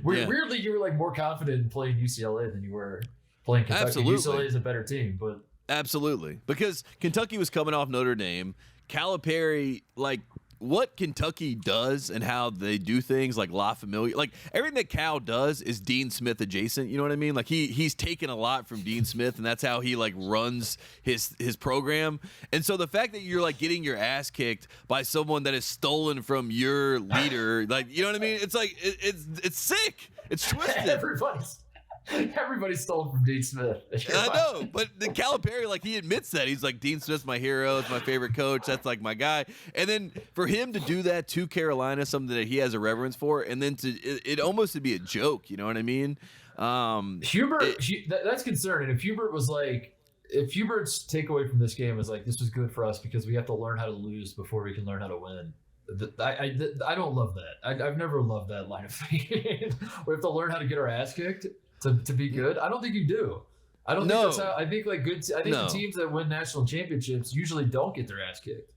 [SPEAKER 1] Weirdly, you were like more confident in playing UCLA than you were playing Kentucky.
[SPEAKER 2] Absolutely.
[SPEAKER 1] UCLA is a better team, but
[SPEAKER 2] absolutely, because Kentucky was coming off Notre Dame. Calipari, like, what Kentucky does and how they do things, like La Familia, like everything that Cal does is Dean Smith adjacent. You know what I mean? Like, he's taken a lot from Dean Smith, and that's how he like runs his program. And so the fact that you're like getting your ass kicked by someone that is stolen from your leader, like, you know what I mean? It's like it's sick. It's twisted.
[SPEAKER 1] Everybody's stolen from Dean Smith.
[SPEAKER 2] I know, but the Calipari, like, he admits that. He's like, Dean Smith's my hero. It's my favorite coach. That's like my guy. And then for him to do that to Carolina, something that he has a reverence for, and then it almost to be a joke. You know what I mean?
[SPEAKER 1] That's concerning. If Hubert's takeaway from this game was like, this was good for us because we have to learn how to lose before we can learn how to win. I don't love that. I've never loved that line of thinking. We have to learn how to get our ass kicked to be good. I don't think you do. I don't think that's how. I think the teams that win national championships usually don't get their ass kicked.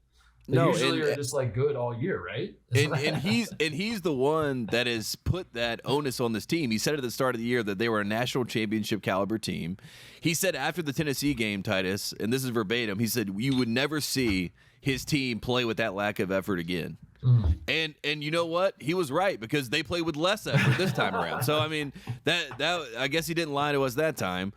[SPEAKER 1] They usually are just like good all year, right?
[SPEAKER 2] And he's the one that has put that onus on this team. He said at the start of the year that they were a national championship caliber team. He said after the Tennessee game, Titus, and this is verbatim, he said you would never see his team play with that lack of effort again. And you know what? He was right, because they played with less effort this time around. So I mean, that I guess he didn't lie to us that time.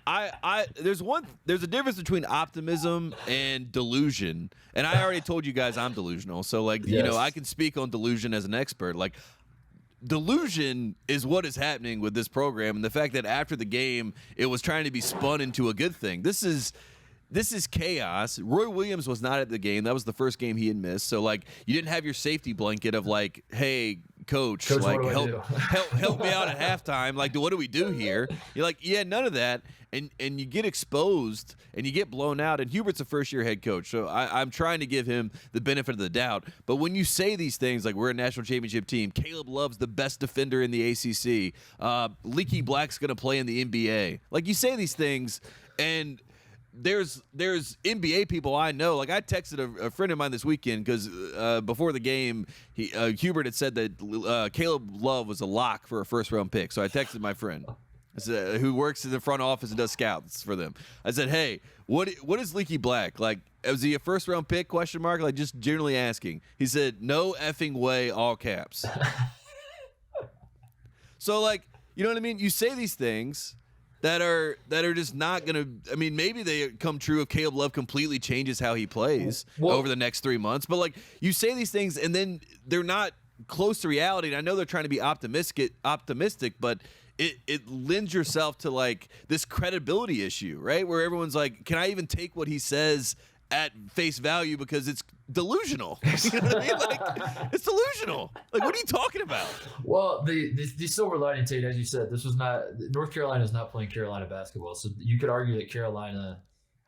[SPEAKER 2] There's a difference between optimism and delusion, and I already told you guys I'm delusional. So like, you know, I can speak on delusion as an expert. Like, delusion is what is happening with this program, and the fact that after the game it was trying to be spun into a good thing. This is chaos. Roy Williams was not at the game. That was the first game he had missed. So like, you didn't have your safety blanket of like, hey, coach like help me out at halftime. Like, what do we do here? You're like, yeah, none of that. And you get exposed and you get blown out. And Hubert's a first-year head coach, so I'm trying to give him the benefit of the doubt. But when you say these things like we're a national championship team, Caleb Love's the best defender in the ACC, Leaky Black's going to play in the NBA. Like, you say these things, and there's NBA people I know. Like, I texted a friend of mine this weekend because before the game, Hubert had said that Caleb Love was a lock for a first-round pick. So I texted my friend, who works in the front office and does scouts for them. I said, hey, what is Leaky Black? Like, was he a first-round pick, question mark? Like, just generally asking. He said, no effing way, all caps. So, like, you know what I mean? You say these things that are just not going to – I mean, maybe they come true if Caleb Love completely changes how he plays over the next 3 months. But, like, you say these things and then they're not close to reality. And I know they're trying to be optimistic, but it lends yourself to, like, this credibility issue, right, where everyone's like, can I even take what he says at face value because it's delusional? You know what I mean? Like, it's delusional. Like, what are you talking about?
[SPEAKER 1] Well, the silver lining, Tate, as you said, this was not – North Carolina is not playing Carolina basketball. So you could argue that Carolina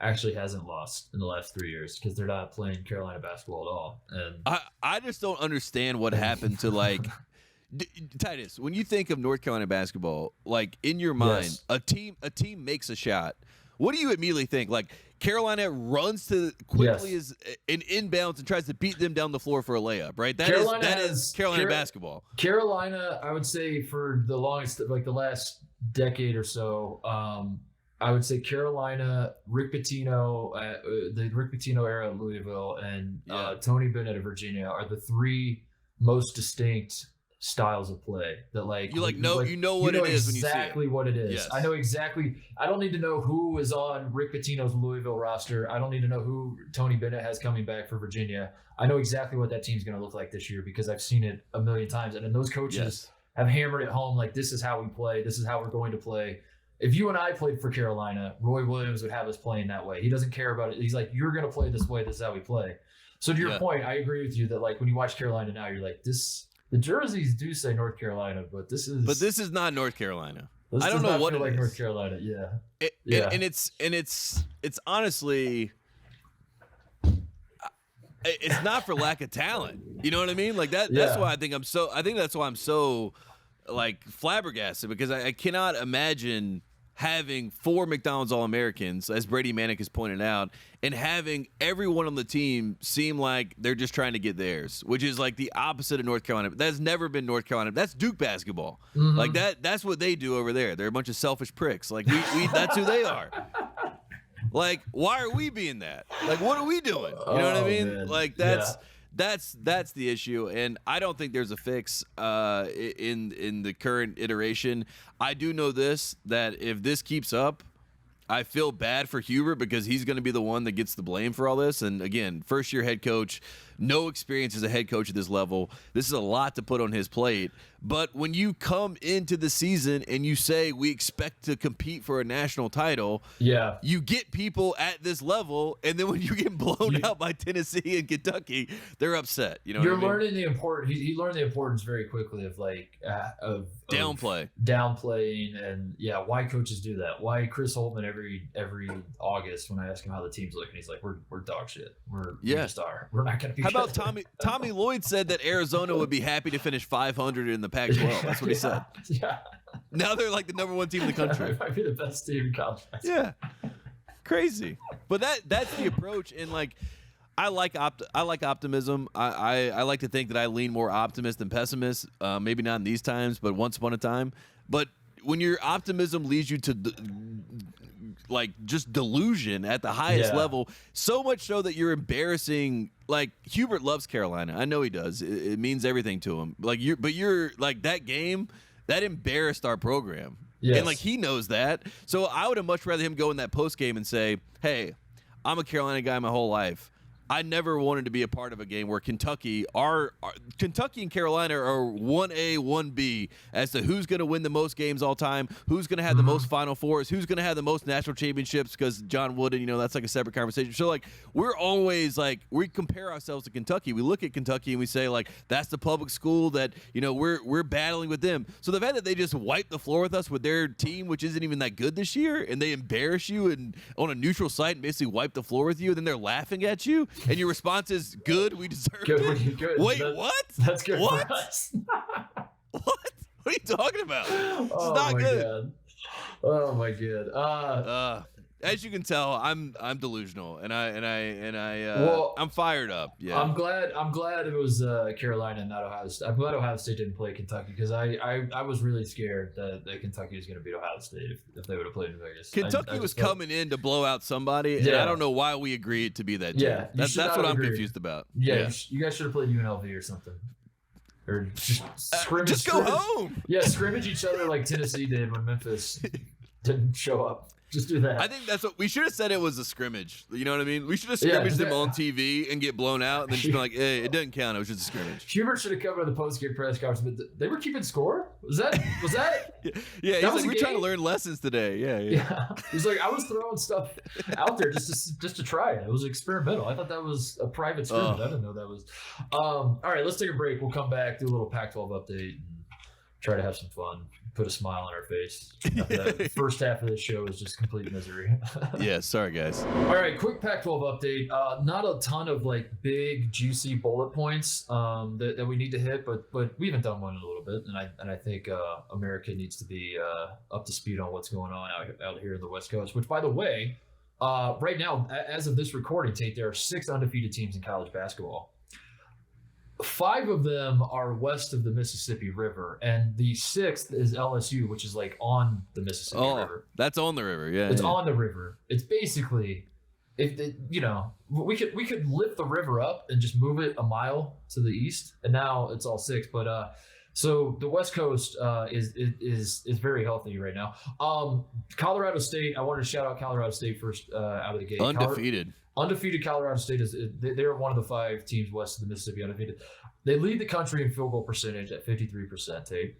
[SPEAKER 1] actually hasn't lost in the last 3 years because they're not playing Carolina basketball at all. And
[SPEAKER 2] I just don't understand what happened to, like – Titus, when you think of North Carolina basketball, like, in your mind, a team makes a shot. What do you immediately think? Like, Carolina runs to quickly as an inbounds and tries to beat them down the floor for a layup, right? That is Carolina basketball.
[SPEAKER 1] Carolina, I would say, for the longest, like the last decade or so, I would say Carolina, Rick Pitino, the Rick Pitino era at Louisville, and Tony Bennett of Virginia are the three most distinct styles of play that, like,
[SPEAKER 2] you know what it is when you see it.
[SPEAKER 1] Exactly what it is.
[SPEAKER 2] Yes.
[SPEAKER 1] I know exactly. I don't need to know who is on Rick Pitino's Louisville roster. I don't need to know who Tony Bennett has coming back for Virginia. I know exactly what that team's going to look like this year because I've seen it a million times. And then those coaches have hammered it home, like, this is how we play. This is how we're going to play. If you and I played for Carolina, Roy Williams would have us playing that way. He doesn't care about it. He's like, you're going to play this way. This is how we play. So to your point, I agree with you that, like, when you watch Carolina now, you're like, the jerseys do say North Carolina, but this is not
[SPEAKER 2] North Carolina.
[SPEAKER 1] I
[SPEAKER 2] don't know what it
[SPEAKER 1] like
[SPEAKER 2] is.
[SPEAKER 1] North Carolina,
[SPEAKER 2] And it's honestly, it's not for lack of talent. You know what I mean? Like that. That's why I think that's why I'm so like flabbergasted, because I cannot imagine having 4 McDonald's All-Americans, as Brady Manick has pointed out, and having everyone on the team seem like they're just trying to get theirs, which is like the opposite of North Carolina. That's never been North Carolina. That's Duke basketball. Mm-hmm. Like that's what they do over there. They're a bunch of selfish pricks. Like we that's who they are. Like, why are we being that? Like, what are we doing? You know what I mean? Man. Like that's the issue, and I don't think there's a fix in the current iteration. I do know this, that if this keeps up, I feel bad for Hubert because he's going to be the one that gets the blame for all this. And again, first-year head coach, no experience as a head coach at this level. This is a lot to put on his plate. But when you come into the season and you say we expect to compete for a national title, you get people at this level, and then when you get blown out by Tennessee and Kentucky, they're upset. You know,
[SPEAKER 1] you're
[SPEAKER 2] what I mean?
[SPEAKER 1] Learning the importance. He learned the importance very quickly of of downplaying, and why coaches do that. Why Chris Holtman every August, when I ask him how the team's looking, he's like, we're dog shit. We just are. We're not going to be.
[SPEAKER 2] How about Tommy Lloyd said that Arizona would be happy to finish 500 in the Pac-12. That's what he said. Yeah. Now they're like the number 1 team in the country.
[SPEAKER 1] It might be the best team in college basketball.
[SPEAKER 2] Yeah. Crazy. But that's the approach. And like, I like optimism. I like to think that I lean more optimist than pessimist. Maybe not in these times, but once upon a time. But when your optimism leads you to just delusion at the highest level, so much so that you're embarrassing. Like Hubert loves Carolina. I know he does. It means everything to him. But you're like that game that embarrassed our program. Yes. And he knows that. So I would have much rather him go in that post game and say, "Hey, I'm a Carolina guy my whole life. I never wanted to be a part of a game where Kentucky and Carolina are 1A, 1B as to who's going to win the most games all time, who's going to have the most Final Fours, who's going to have the most national championships, because John Wooden, that's a separate conversation. So, we're always, we compare ourselves to Kentucky. We look at Kentucky and we say, that's the public school that, we're battling with them. So the fact that they just wipe the floor with us with their team, which isn't even that good this year, and they embarrass you and on a neutral site and basically wipe the floor with you, and then they're laughing at you, and your response is, good, we deserve it.
[SPEAKER 1] Good.
[SPEAKER 2] Wait, what?
[SPEAKER 1] That's good
[SPEAKER 2] what?
[SPEAKER 1] for us.
[SPEAKER 2] What? What are you talking about? It's not good.
[SPEAKER 1] God. Oh my god.
[SPEAKER 2] As you can tell, I'm delusional, and I'm fired up. Yeah.
[SPEAKER 1] I'm glad it was Carolina and not Ohio State. I'm glad Ohio State didn't play Kentucky, because I was really scared that Kentucky was going to beat Ohio State if they would have played in Vegas.
[SPEAKER 2] Kentucky was coming in to blow out somebody, and I don't know why we agreed to be that team.
[SPEAKER 1] Yeah,
[SPEAKER 2] that's what I'm confused about.
[SPEAKER 1] Yeah. You guys should have played UNLV or something. Or just scrimmage.
[SPEAKER 2] Just go home.
[SPEAKER 1] Yeah, scrimmage each other like Tennessee did when Memphis didn't show up. Just do that.
[SPEAKER 2] I think that's what we should have said. It was a scrimmage. You know what I mean? We should have scrimmaged them on TV and get blown out, and then just be like, "Hey, it doesn't count. It was just a scrimmage."
[SPEAKER 1] Hubert should have covered the post-game press conference, but they were keeping score. Was that?
[SPEAKER 2] Yeah. He's like, we're trying to learn lessons today. Yeah.
[SPEAKER 1] He's like, I was throwing stuff out there just to try it. It was experimental. I thought that was a private scrimmage. I didn't know that was. All right, let's take a break. We'll come back, do a little Pac-12 update, and try to have some fun. Put a smile on our face. The first half of the show is just complete misery.
[SPEAKER 2] Yeah, sorry guys.
[SPEAKER 1] All right, quick Pac-12 update. Not a ton of big juicy bullet points that we need to hit, but we haven't done one in a little bit, and I think America needs to be up to speed on what's going on out here in the West Coast. Which, by the way, right now, as of this recording, Tate, there are 6 undefeated teams in college basketball. 5 of them are west of the Mississippi River, and the 6th is LSU, which is on the Mississippi River.
[SPEAKER 2] That's on the river, yeah.
[SPEAKER 1] It's on the river. It's basically, we could lift the river up and just move it a mile to the east, and now it's all 6. But so the West Coast is very healthy right now. Colorado State. I wanted to shout out Colorado State first out of the gate. Undefeated Colorado State they're one of the 5 teams west of the Mississippi undefeated. They lead the country in field goal percentage at 53%. Tate.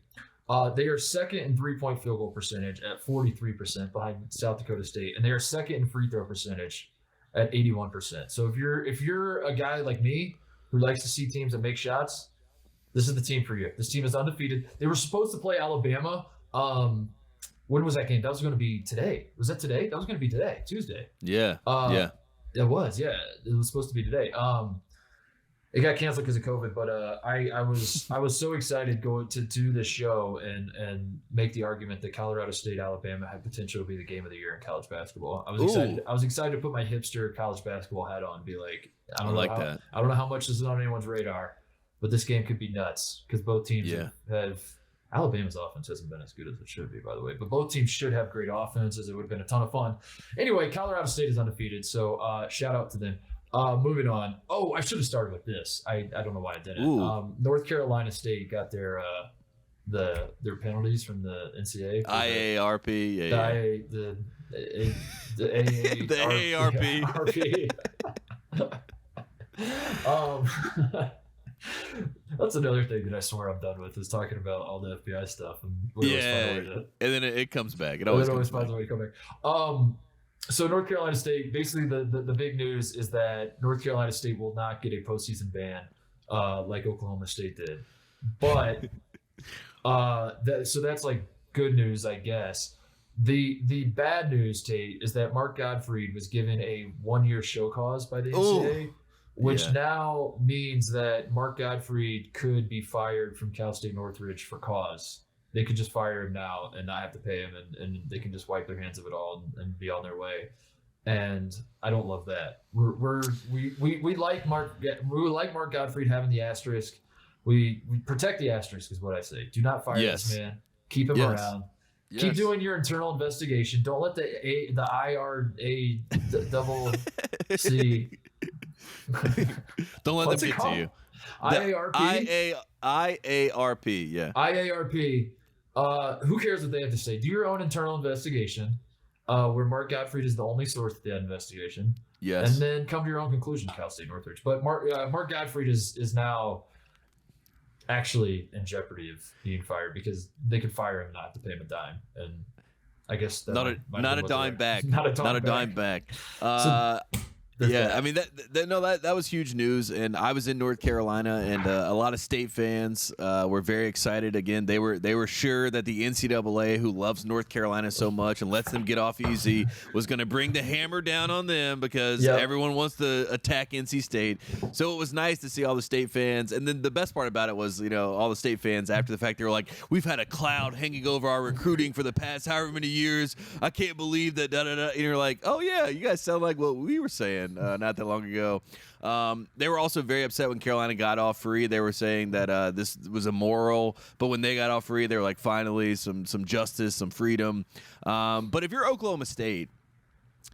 [SPEAKER 1] They are second in 3-point field goal percentage at 43% behind South Dakota State, and they are second in free throw percentage at 81%. So if you're a guy like me who likes to see teams that make shots, this is the team for you. This team is undefeated. They were supposed to play Alabama. When was that game? That was going to be today. Was that today? That was going to be today, Tuesday.
[SPEAKER 2] Yeah.
[SPEAKER 1] It was, yeah. It was supposed to be today. It got canceled because of COVID, but I was so excited going to do this show and make the argument that Colorado State, Alabama had potential to be the game of the year in college basketball. I was excited. I was excited to put my hipster college basketball hat on and be like, I don't know how much this is on anyone's radar, but this game could be nuts because both teams have. Alabama's offense hasn't been as good as it should be, by the way, but both teams should have great offenses. It would have been a ton of fun. Anyway, Colorado State is undefeated, so shout out to them. Moving on. Oh, I should have started with this. I don't know why I didn't. North Carolina State got their penalties from the NCAA.
[SPEAKER 2] IARP.
[SPEAKER 1] The AARP. That's another thing that I swear I'm done with is talking about all the FBI stuff. And
[SPEAKER 2] and then it comes back. It
[SPEAKER 1] always finds a way to come back. So North Carolina State, basically the big news is that North Carolina State will not get a postseason ban like Oklahoma State did. But so that's good news, I guess. The bad news, Tate, is that Mark Gottfried was given a 1-year show cause by the NCAA. Which now means that Mark Gottfried could be fired from Cal State Northridge for cause. They could just fire him now and not have to pay him, and they can just wipe their hands of it all and be on their way. and I don't love that. We like Mark Gottfried having the asterisk. We protect the asterisk is what I say. Do not fire this man. Keep him around. Yes. Keep doing your internal investigation. Don't let the IRA double C.
[SPEAKER 2] Don't let them get to you.
[SPEAKER 1] IARP.
[SPEAKER 2] IARP. Yeah.
[SPEAKER 1] IARP. Who cares what they have to say? Do your own internal investigation, where Mark Gottfried is the only source of that investigation.
[SPEAKER 2] Yes.
[SPEAKER 1] And then come to your own conclusion, Cal State Northridge. But Mark Gottfried is now actually in jeopardy of being fired because they could fire him, not to pay him a dime. And I guess that
[SPEAKER 2] not a dime back. Not a dime back. I mean that was huge news, and I was in North Carolina, and a lot of state fans were very excited. Again, they were sure that the NCAA, who loves North Carolina so much and lets them get off easy, was going to bring the hammer down on them because everyone wants to attack NC State. So it was nice to see all the state fans, and then the best part about it was, all the state fans after the fact, they were like, "We've had a cloud hanging over our recruiting for the past however many years. I can't believe that." And you're like, "Oh yeah, you guys sound like what we were saying not that long ago." They were also very upset when Carolina got off free. They were saying that this was immoral, but when they got off free, they were like, finally, some justice, some freedom. But if you're Oklahoma State,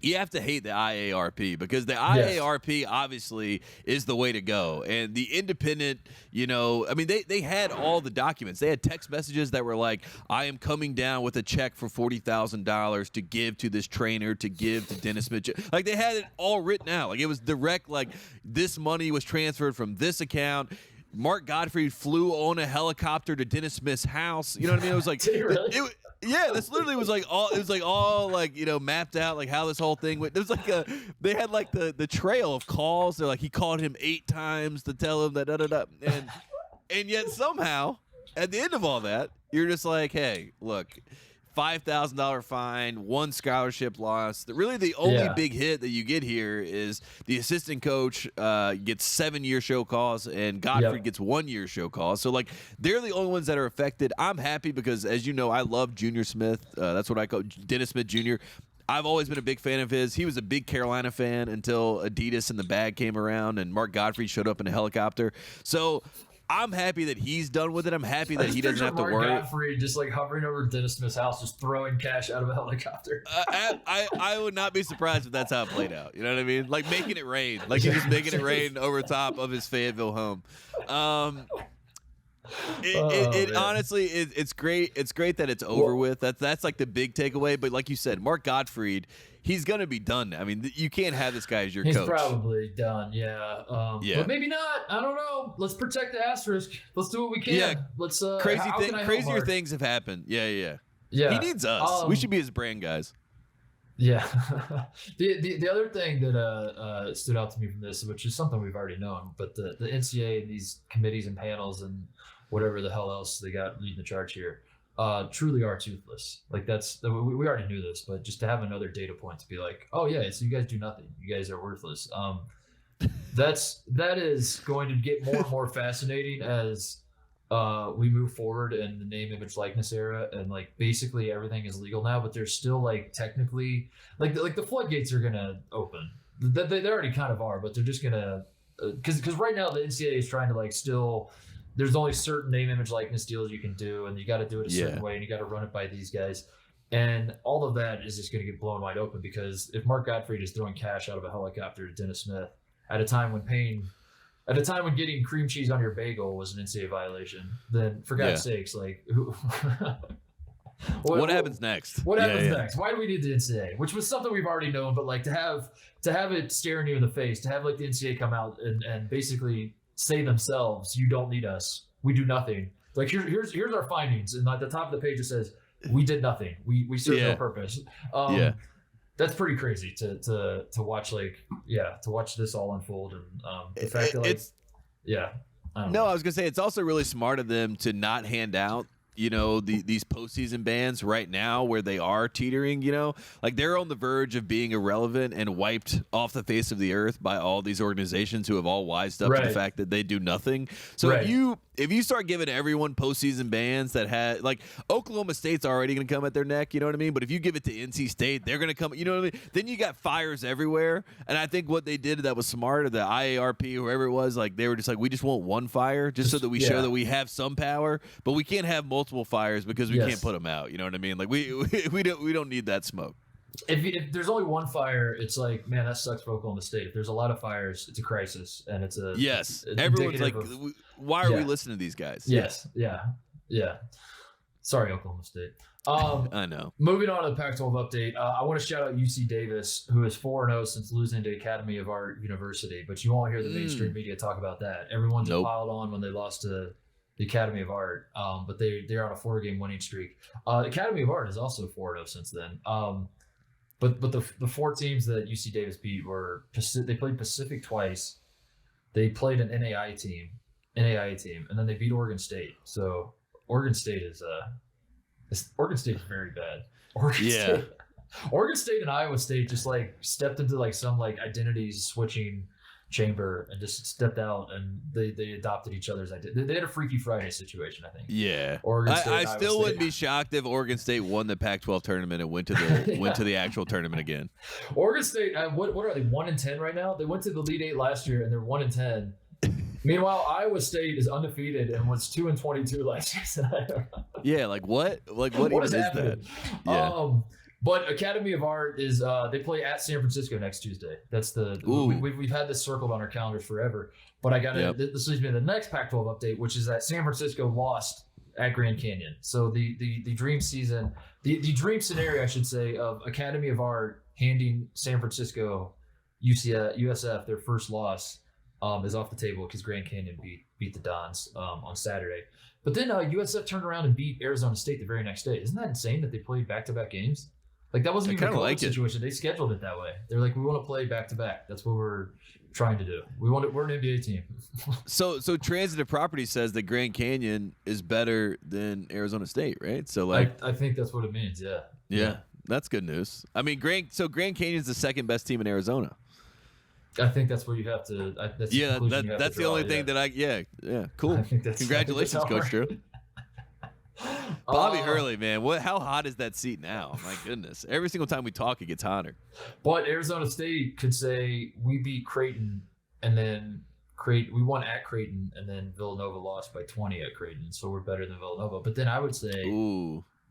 [SPEAKER 2] you have to hate the IARP because the IARP obviously is the way to go. And the independent, they had all the documents. They had text messages that were like, "I am coming down with a check for $40,000 to give to this trainer, to give to Dennis Mitchell." Like, they had it all written out. Like, it was direct, like, this money was transferred from this account. Mark Gottfried flew on a helicopter to Dennis Smith's house. You know what I mean? It was like, this literally was like all mapped out, like how this whole thing went. It was like they had like the trail of calls. They're like, he called him 8 times to tell him that and yet somehow at the end of all that, you're just like, hey, look, $5,000 fine, 1 scholarship loss. Really, the only big hit that you get here is the assistant coach gets 7-year show cause, and Gottfried gets 1-year show cause. So, like, they're the only ones that are affected. I'm happy because, as you know, I love Junior Smith. That's what I call Dennis Smith Jr. I've always been a big fan of his. He was a big Carolina fan until Adidas and the bag came around, and Mark Gottfried showed up in a helicopter. So I'm happy that he's done with it. I'm happy that he doesn't have to worry.
[SPEAKER 1] Mark Gottfried just like hovering over Dennis Smith's house, just throwing cash out of a helicopter.
[SPEAKER 2] I would not be surprised if that's how it played out. You know what I mean? Like making it rain. Like he's just making it rain over top of his Fayetteville home. Honestly, it's great. It's great that it's over with. That's like the big takeaway. But like you said, Mark Gottfried, he's gonna be done. I mean, you can't have this guy as your coach.
[SPEAKER 1] He's probably done. Yeah. But maybe not. I don't know. Let's protect the asterisk. Let's do what we can. Yeah. Let's.
[SPEAKER 2] Crazier things have happened. Yeah. He needs us. We should be his brand guys.
[SPEAKER 1] Yeah. the other thing that stood out to me from this, which is something we've already known, but the NCAA and these committees and panels and whatever the hell else they got leading the charge here, truly are toothless. Like we already knew this, but just to have another data point to be like, oh yeah, so you guys do nothing. You guys are worthless. That is going to get more and more fascinating as we move forward in the name, image, likeness era, and like basically everything is legal now, but there's still like technically like the floodgates are gonna open. They already kind of are, but they're just gonna because right now the NCAA is trying to like still. There's only certain name, image, likeness deals you can do, and you got to do it a certain way, and you got to run it by these guys. And all of that is just going to get blown wide open because if Mark Gottfried is throwing cash out of a helicopter to Dennis Smith at a time when getting cream cheese on your bagel was an NCAA violation, then for God's sakes, like
[SPEAKER 2] what happens next?
[SPEAKER 1] What happens next? Why do we need the NCAA? Which was something we've already known, but like to have it staring you in the face, to have like the NCAA come out and basically say themselves, you don't need us. We do nothing. Like here's our findings, and at the top of the page it says we did nothing. We serve no purpose. That's pretty crazy to watch. To watch this all unfold, and the fact that I was gonna
[SPEAKER 2] say it's also really smart of them to not hand out these postseason bans right now where they are teetering, like they're on the verge of being irrelevant and wiped off the face of the earth by all these organizations who have all wised up to the fact that they do nothing. So if you start giving everyone postseason bans that had, like, Oklahoma State's already going to come at their neck, you know what I mean? But if you give it to NC State, they're going to come, you know what I mean? Then you got fires everywhere. And I think what they did that was smart, or the IARP, whoever it was, like, they were just like, we just want one fire just so that we show that we have some power, but we can't have multiple fires because we can't put them out. You know what I mean? Like, we don't need that smoke.
[SPEAKER 1] If there's only one fire, it's like, man, that sucks for Oklahoma State. If there's a lot of fires, it's a crisis, and it's a
[SPEAKER 2] Everyone's like, why are we listening to these guys?
[SPEAKER 1] Yes, yeah. Sorry, Oklahoma State.
[SPEAKER 2] I know.
[SPEAKER 1] Moving on to the Pac-12 update, I want to shout out UC Davis, who is 4-0 since losing to Academy of Art University, but you won't hear the mainstream media talk about that. Everyone just piled on when they lost to the Academy of Art, but they're on a 4-game winning streak. Academy of Art is also 4-0 since then. But the 4 teams that UC Davis beat were they played Pacific twice. They played an NAIA team, and then they beat Oregon State. So Oregon State is very bad. Oregon State and Iowa State just like stepped into like some like identity switching chamber and just stepped out, and they adopted each other's identity. They had a Freaky Friday situation, I think.
[SPEAKER 2] Yeah,
[SPEAKER 1] Oregon State,
[SPEAKER 2] I still wouldn't be shocked if Oregon State won the Pac-12 tournament and went to the actual tournament again.
[SPEAKER 1] Oregon State, what are they, 1-10 right now? They went to the Elite Eight last year and they're 1-10. Meanwhile, Iowa State is undefeated and was 2-22 last season.
[SPEAKER 2] Yeah, like what? Like what is that?
[SPEAKER 1] Yeah. But Academy of Art is they play at San Francisco next Tuesday. That's we've had this circled on our calendars forever. But I got this leads me to the next Pac-12 update, which is that San Francisco lost at Grand Canyon. So the dream season, the dream scenario, I should say, of Academy of Art handing San Francisco USF their first loss is off the table because Grand Canyon beat the Dons on Saturday. But then USF turned around and beat Arizona State the very next day. Isn't that insane that they played back-to-back games? Like, that wasn't even a COVID situation. They scheduled it that way. They're like, we want to play back-to-back. That's what we're trying to do. We're an NBA team.
[SPEAKER 2] So Transitive Property says that Grand Canyon is better than Arizona State, right? So like,
[SPEAKER 1] I think that's what it means.
[SPEAKER 2] Yeah, that's good news. I mean, Grand Canyon's the second best team in Arizona.
[SPEAKER 1] I think that's what you have to. That's
[SPEAKER 2] the only thing that I. Cool. Congratulations, Coach Drew. Bobby Hurley, man, how hot is that seat now? My goodness, every single time we talk, it gets hotter.
[SPEAKER 1] But Arizona State could say we beat Creighton, and then we won at Creighton, and then Villanova lost by 20 at Creighton, so we're better than Villanova. But then I would say,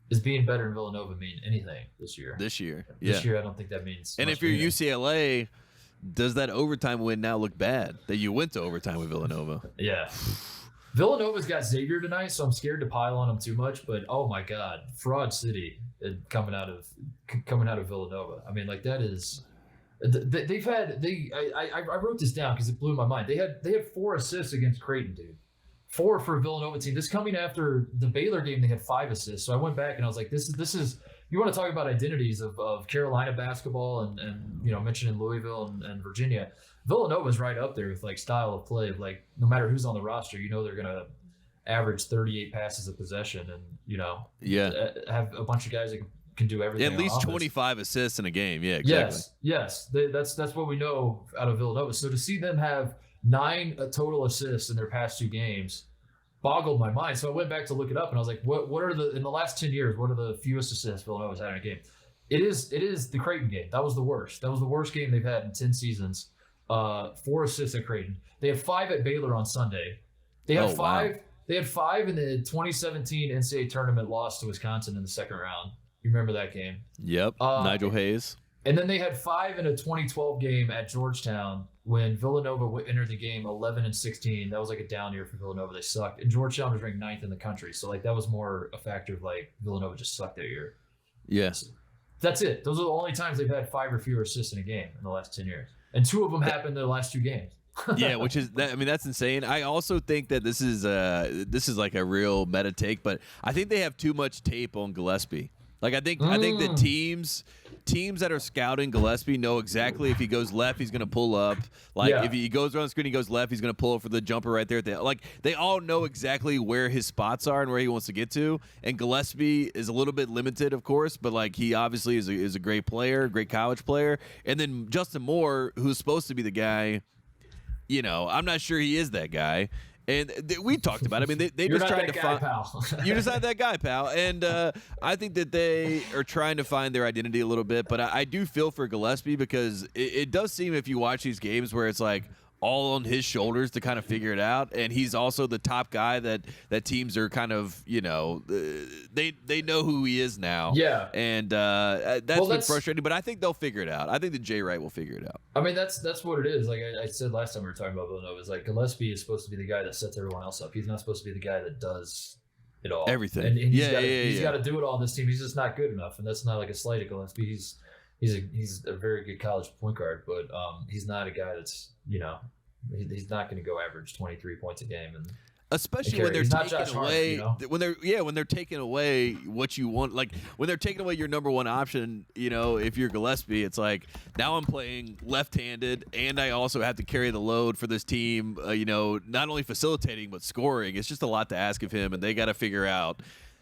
[SPEAKER 1] is being better than Villanova mean anything this year?
[SPEAKER 2] This year,
[SPEAKER 1] I don't think that means.
[SPEAKER 2] And if you're UCLA, does that overtime win now look bad that you went to overtime with Villanova?
[SPEAKER 1] Yeah. Villanova's got Xavier tonight, so I'm scared to pile on them too much. But oh my God, fraud city coming out of Villanova. I mean, like, that is. They've had I wrote this down because it blew my mind. They had 4 assists against Creighton, dude. 4 for a Villanova team. This coming after the Baylor game, they had 5 assists. So I went back and I was like, this is. You want to talk about identities of Carolina basketball and mentioning Louisville and Virginia. Villanova's right up there with like style of play of like, no matter who's on the roster, they're gonna average 38 passes a possession and have a bunch of guys that can do everything.
[SPEAKER 2] At least 25 assists in a game. Yeah, exactly.
[SPEAKER 1] Yes. That's what we know out of Villanova. So to see them have 9 total assists in their past 2 games boggled my mind. So I went back to look it up and I was like, what are in the last 10 years, what are the fewest assists Villanova's had in a game? It is the Creighton game. That was the worst. That was the worst game they've had in 10 seasons. 4 assists at Creighton. They had 5 at Baylor on Sunday. They had 5. Wow. They had 5 in the 2017 NCAA tournament loss to Wisconsin in the second round. You remember that game? Yep.
[SPEAKER 2] Nigel Hayes.
[SPEAKER 1] And then they had 5 in a 2012 game at Georgetown when Villanova entered the game 11-16. That was like a down year for Villanova. They sucked. And Georgetown was ranked 9th in the country. So like that was more a factor of like Villanova just sucked that year.
[SPEAKER 2] Yes.
[SPEAKER 1] So that's it. Those are the only times they've had 5 or fewer assists in a game in the last 10 years. And 2 of them happened in the last 2 games.
[SPEAKER 2] Yeah, which is that. I mean, that's insane. I also think that this is like a real meta take, but I think they have too much tape on Gillespie. Like I think that teams that are scouting Gillespie know exactly if he goes left, he's going to pull up. Like if he goes around the screen, he goes left, he's going to pull up for the jumper right there. Like they all know exactly where his spots are and where he wants to get to. And Gillespie is a little bit limited, of course, but like he obviously is a great player, great college player. And then Justin Moore, who's supposed to be the guy, I'm not sure he is that guy. And we talked about it. I mean, they just trying to find. You're just not that guy, pal. And I think that they are trying to find their identity a little bit. But I do feel for Gillespie because it does seem, if you watch these games, where it's like all on his shoulders to kind of figure it out. And he's also the top guy that teams are kind of, they know who he is now. Yeah. And that's been frustrating. But I think they'll figure it out. I think that Jay Wright will figure it out.
[SPEAKER 1] I mean, that's what it is. Like I said last time we were talking about Villanova, is like Gillespie is supposed to be the guy that sets everyone else up. He's not supposed to be the guy that does it all.
[SPEAKER 2] Everything.
[SPEAKER 1] And he's got to do it all on this team. He's just not good enough. And that's not like a slight at Gillespie. He's a very good college point guard, but he's not a guy that's, he's not going to go average 23 points a game. And
[SPEAKER 2] especially when they're taking away, when they're taking away what you want, like when they're taking away your number one option, if you're Gillespie, it's like now I'm playing left-handed and I also have to carry the load for this team, not only facilitating but scoring. It's just a lot to ask of him, and they got to figure out.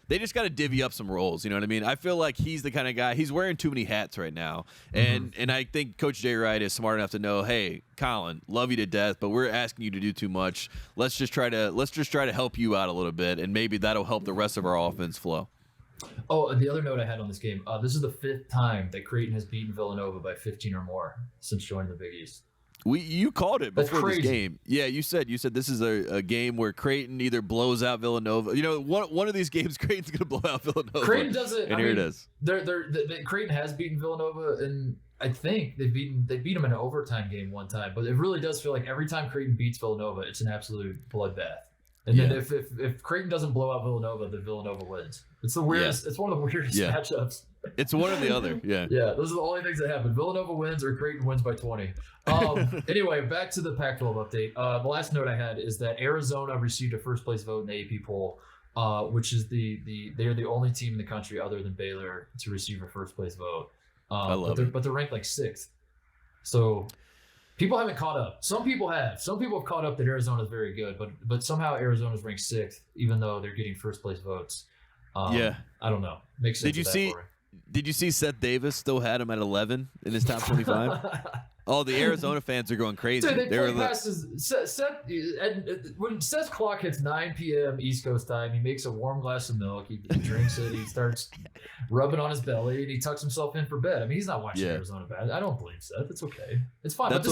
[SPEAKER 2] They just got to divvy up some roles, you know what I mean? I feel like he's the kind of guy, he's wearing too many hats right now. And I think Coach Jay Wright is smart enough to know, hey, Colin, love you to death, but we're asking you to do too much. Let's just try to help you out a little bit, and maybe that'll help the rest of our offense flow.
[SPEAKER 1] Oh, and the other note I had on this game, this is the 5th time that Creighton has beaten Villanova by 15 or more since joining the Big East.
[SPEAKER 2] You called it before this game. Yeah, you said this is a game where Creighton either blows out Villanova. One of these games, Creighton's going to blow out Villanova.
[SPEAKER 1] Creighton doesn't.
[SPEAKER 2] And here it is.
[SPEAKER 1] Creighton has beaten Villanova, and I think they beat them in an overtime game one time. But it really does feel like every time Creighton beats Villanova, it's an absolute bloodbath. And then if Creighton doesn't blow out Villanova, then Villanova wins. It's the weirdest. It's one of the weirdest matchups.
[SPEAKER 2] It's one or the other. Yeah.
[SPEAKER 1] Yeah, those are the only things that happen. Villanova wins or Creighton wins by 20. Anyway, back to the Pac-12 update. The last note I had is that Arizona received a first place vote in the AP poll, which is they're the only team in the country other than Baylor to receive a first place vote.
[SPEAKER 2] I love it.
[SPEAKER 1] But they're ranked like 6th. So people haven't caught up. Some people have. Some people have caught up that Arizona is very good, but somehow Arizona's ranked 6th, even though they're getting first place votes. I don't know. Makes sense.
[SPEAKER 2] Did you see Seth Davis still had him at 11 in his top 25? Oh, the Arizona fans are going crazy.
[SPEAKER 1] Dude, they play past Seth. When Seth's clock hits 9 p.m. East Coast time, he makes a warm glass of milk. He drinks it. He starts rubbing on his belly, and he tucks himself in for bed. I mean, he's not watching Arizona bad. I don't blame Seth. It's okay. It's fine. This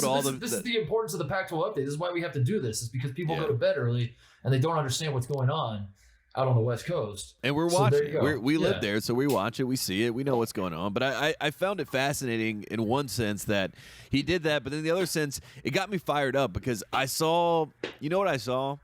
[SPEAKER 1] is the importance of the Pac-12 update. This is why we have to do this. Is because people go to bed early and they don't understand what's going on out on the West Coast.
[SPEAKER 2] And we're watching. We live there, so we watch it. We see it. We know what's going on. But I found it fascinating in one sense that he did that, but in the other sense, it got me fired up because I saw, you know what I saw?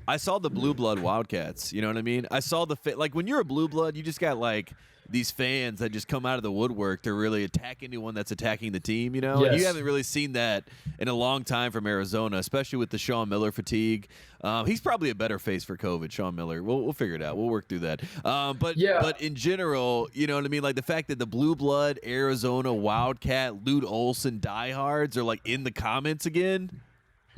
[SPEAKER 2] I saw the blue blood Wildcats. You know what I mean? I saw like when you're a blue blood, you just got like these fans that just come out of the woodwork to really attack anyone that's attacking the team, Yes. And you haven't really seen that in a long time from Arizona, especially with the Sean Miller fatigue. He's probably a better face for COVID, Sean Miller. We'll figure it out. We'll work through that. But in general, you know what I mean? Like the fact that the blue blood Arizona Wildcat Lute Olson diehards are like in the comments again.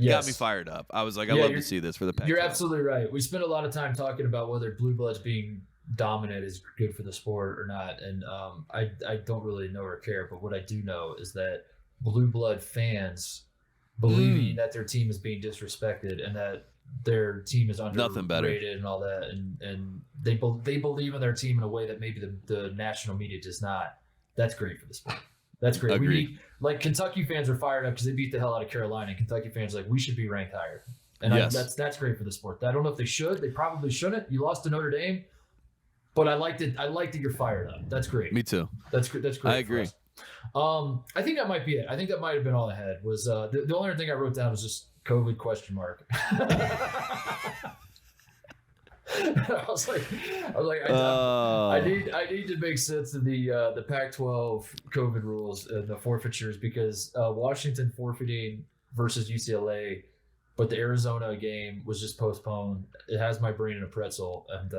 [SPEAKER 2] Got me fired up. I was like, I love to see this for the Pac-12.
[SPEAKER 1] You're absolutely right. We spent a lot of time talking about whether blue bloods being dominant is good for the sport or not, and I don't really know or care, but what I do know is that blue blood fans believing that their team is being disrespected and that their team is underrated and all that, and they believe in their team in a way that maybe the national media does not. That's great for the sport. That's great.
[SPEAKER 2] Agreed.
[SPEAKER 1] Like Kentucky fans are fired up because they beat the hell out of Carolina, and Kentucky fans are like, we should be ranked higher, and that's great for the sport. I don't know if they should. They probably shouldn't. You lost to Notre Dame. But I liked it. I liked that you're fired up. That's great.
[SPEAKER 2] Me too.
[SPEAKER 1] That's great.
[SPEAKER 2] I agree.
[SPEAKER 1] I think that might be it. I think that might have been all I had. Was the only other thing I wrote down was just COVID ? I was like, I need to make sense of the Pac-12 COVID rules and the forfeitures because Washington forfeiting versus UCLA, but the Arizona game was just postponed. It has my brain in a pretzel, and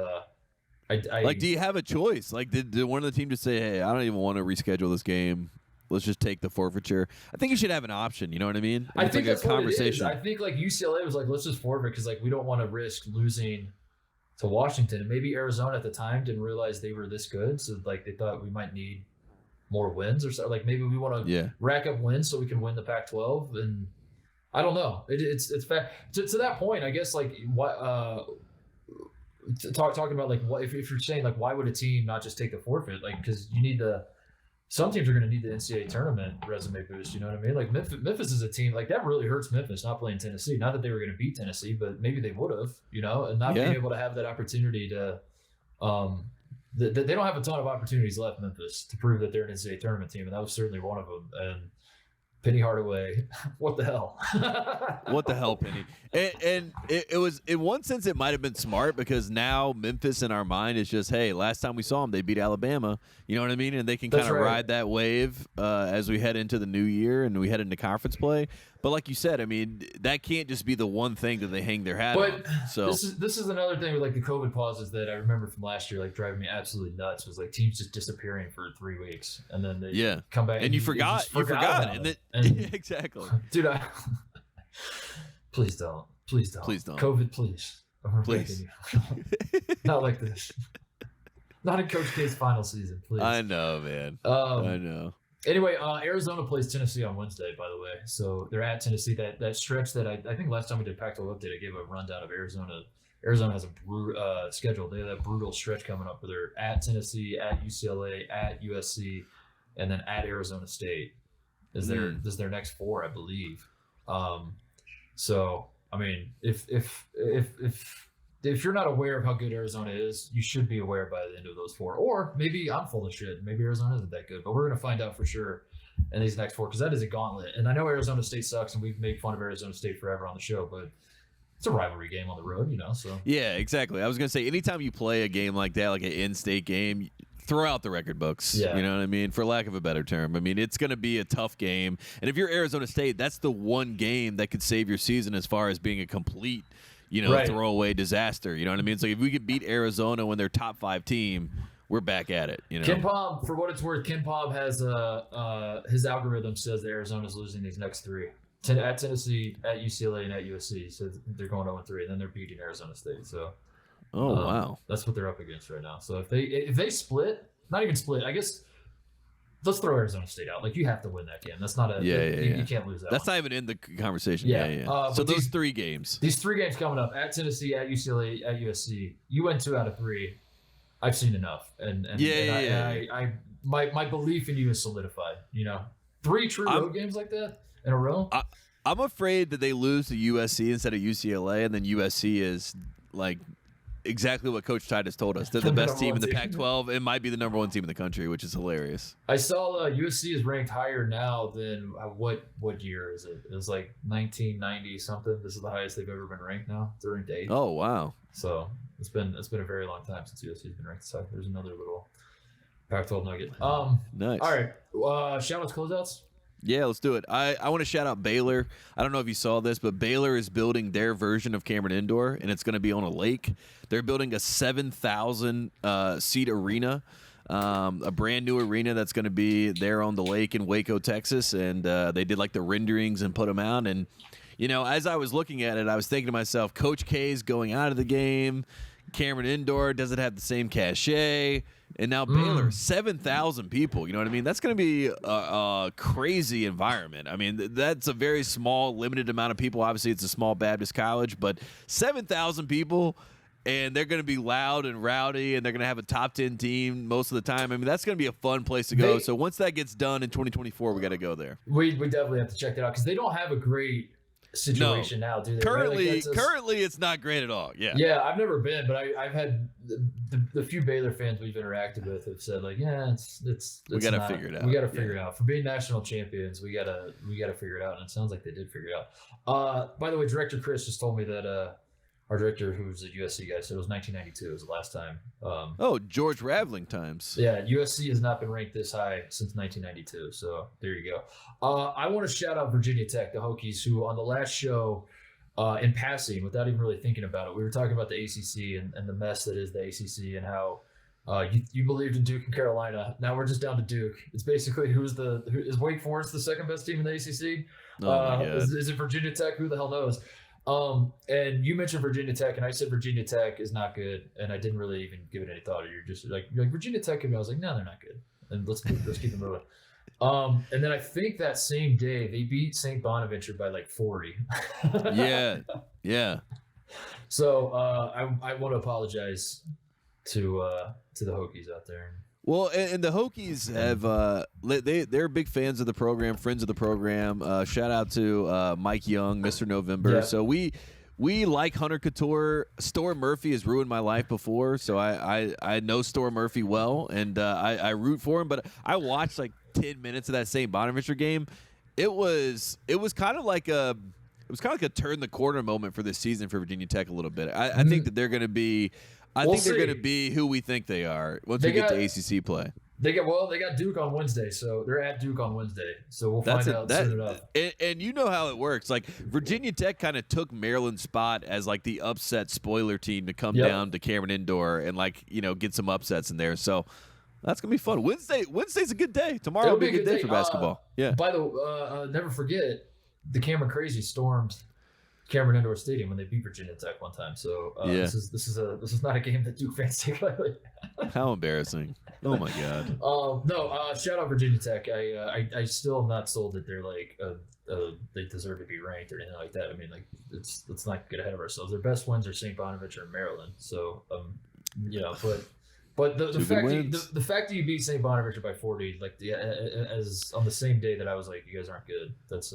[SPEAKER 2] Like, do you have a choice? Like, did one of the team just say, hey, I don't even want to reschedule this game. Let's just take the forfeiture. I think you should have an option. You know what I mean?
[SPEAKER 1] I think that's a conversation. What it is. I think like UCLA was like, let's just forfeit because like we don't want to risk losing to Washington. And maybe Arizona at the time didn't realize they were this good, so like they thought we might need more wins or something. Like maybe we want to rack up wins so we can win the Pac-12. And I don't know. It's fact to that point. I guess like what talking about like what if you're saying like why would a team not just take the forfeit? Like because you need some teams are going to need the NCAA tournament resume boost. You know what I mean? Like Memphis is a team like that really hurts Memphis not playing Tennessee. Not that they were going to beat Tennessee, but maybe they would have. You know, and not being able to have that opportunity to. They don't have a ton of opportunities left, Memphis, to prove that they're an NCAA tournament team, and that was certainly one of them. And Penny Hardaway, what the hell?
[SPEAKER 2] What the hell, Penny? And it was, in one sense, it might have been smart because now Memphis in our mind is just, hey, last time we saw them, they beat Alabama. You know what I mean? And they can kind of ride that wave as we head into the new year and we head into conference play. But like you said, I mean, that can't just be the one thing that they hang their hat on. So
[SPEAKER 1] this is another thing with like the COVID pauses that I remember from last year, like driving me absolutely nuts. Was like teams just disappearing for 3 weeks and then they come back
[SPEAKER 2] and you forgot exactly,
[SPEAKER 1] dude. Please don't. COVID, please. Not like this. Not in Coach K's final season, please.
[SPEAKER 2] I know, man. I know.
[SPEAKER 1] Anyway, Arizona plays Tennessee on Wednesday, by the way. So they're at Tennessee. That stretch that I think last time we did Pac-12 update, I gave a rundown of Arizona. Arizona has a schedule. They have that brutal stretch coming up where they're at Tennessee, at UCLA, at USC, and then at Arizona State is their next 4, I believe. So I mean, if you're not aware of how good Arizona is, you should be aware by the end of those 4. Or maybe I'm full of shit. Maybe Arizona isn't that good. But we're going to find out for sure in these next 4 because that is a gauntlet. And I know Arizona State sucks, and we've made fun of Arizona State forever on the show, but it's a rivalry game on the road, you know. So
[SPEAKER 2] yeah, exactly. I was going to say, anytime you play a game like that, like an in-state game, throw out the record books. Yeah. You know what I mean? For lack of a better term. I mean, it's going to be a tough game. And if you're Arizona State, that's the one game that could save your season as far as being a complete – throwaway disaster. You know what I mean? It's like if we could beat Arizona when they're top 5 team, we're back at it. You know,
[SPEAKER 1] Ken Palm, for what it's worth, Ken Palm has his algorithm says that Arizona's losing these next 3 at Tennessee, at UCLA, and at USC. So they're going 0-3, and then they're beating Arizona State. So,
[SPEAKER 2] wow,
[SPEAKER 1] that's what they're up against right now. So if they split, not even split, I guess. Let's throw Arizona State out. Like, you have to win that game. That's not you can't lose that.
[SPEAKER 2] That's not even in the conversation. Yeah. So those 3 games.
[SPEAKER 1] These 3 games coming up at Tennessee, at UCLA, at USC. You went 2 out of 3. I've seen enough, and my belief in you is solidified. You know, 3 true road games like that in a row.
[SPEAKER 2] I'm afraid that they lose to USC instead of UCLA, and then USC is like exactly what Coach Titus told us. They're the best team in the Pac-12. It might be the number 1 team in the country, which is hilarious.
[SPEAKER 1] I saw USC is ranked higher now than what year is it? It was like 1990 something. This is the highest they've ever been ranked now. They're ranked 8th.
[SPEAKER 2] Oh, wow.
[SPEAKER 1] So it's been a very long time since USC's been ranked. So there's another little Pac-12 nugget.
[SPEAKER 2] Nice.
[SPEAKER 1] All right. Shout-outs, closeouts?
[SPEAKER 2] Yeah, let's do it. I want to shout out Baylor. I don't know if you saw this, but Baylor is building their version of Cameron Indoor, and it's going to be on a lake. They're building a 7,000 seat arena, a brand new arena that's going to be there on the lake in Waco, Texas. And they did like the renderings and put them out. And, you know, as I was looking at it, I was thinking to myself, Coach K's going out of the game. Cameron Indoor doesn't have the same cachet. And now Baylor, 7,000 people. You know what I mean? That's going to be a crazy environment. I mean, that's a very small, limited amount of people. Obviously, it's a small Baptist college, but 7,000 people, and they're going to be loud and rowdy, and they're going to have a top 10 team most of the time. I mean, that's going to be a fun place to go. So once that gets done in 2024, we got to go there.
[SPEAKER 1] We definitely have to check that out because they don't have a great situation now, do they?
[SPEAKER 2] Currently, it's not great at all.
[SPEAKER 1] Yeah, I've never been, but I've had the few Baylor fans we've interacted with have said like, yeah, it's
[SPEAKER 2] we got to figure it out.
[SPEAKER 1] We got to figure it out. For being national champions, we gotta figure it out, and it sounds like they did figure it out. By the way, Director Chris just told me that our director, who's a USC guy, said it was 1992 was the last time.
[SPEAKER 2] George Raveling times.
[SPEAKER 1] Yeah, USC has not been ranked this high since 1992. So there you go. I want to shout out Virginia Tech, the Hokies, who on the last show in passing, without even really thinking about it. We were talking about the ACC and the mess that is the ACC, and how you believed in Duke and Carolina. Now we're just down to Duke. It's basically is Wake Forest the second best team in the ACC? Is it Virginia Tech? Who the hell knows? And you mentioned Virginia Tech, and I said Virginia Tech is not good, and I didn't really even give it any thought. You're just like Virginia Tech, and I was like, no, they're not good, and let's keep them moving. And then I think that same day they beat St. Bonaventure by like 40.
[SPEAKER 2] Yeah.
[SPEAKER 1] So I want to apologize to the Hokies out there.
[SPEAKER 2] Well, and the Hokies have they're big fans of the program, friends of the program. Shout out to Mike Young, Mr. November. Yeah. So we like Hunter Couture. Storm Murphy has ruined my life before, so I know Storm Murphy well, and I root for him. But I watched like 10 minutes of that St. Bonaventure game. It was kind of like a turn the corner moment for this season for Virginia Tech a little bit. I think that they're going to be. They're going to be who we think they are once we get to ACC play. They
[SPEAKER 1] got Duke on Wednesday, so they're at Duke on Wednesday. So we'll find out soon enough.
[SPEAKER 2] And you know how it works. Like Virginia Tech kind of took Maryland's spot as like the upset spoiler team to come down to Cameron Indoor and get some upsets in there. So that's gonna be fun. Wednesday's a good day. Tomorrow will be a good day for basketball.
[SPEAKER 1] By the way, never forget the Cameron Crazy stormed Cameron Indoor Stadium when they beat Virginia Tech one time. So this is not a game that Duke fans take lightly.
[SPEAKER 2] How embarrassing! Oh my God.
[SPEAKER 1] Shout out Virginia Tech. I still am not sold that they're like they deserve to be ranked or anything like that. I mean, like let's not get ahead of ourselves. Their best wins are St. Bonaventure and Maryland. So but the fact that you beat St. Bonaventure by 40, like as on the same day that I was like, you guys aren't good. That's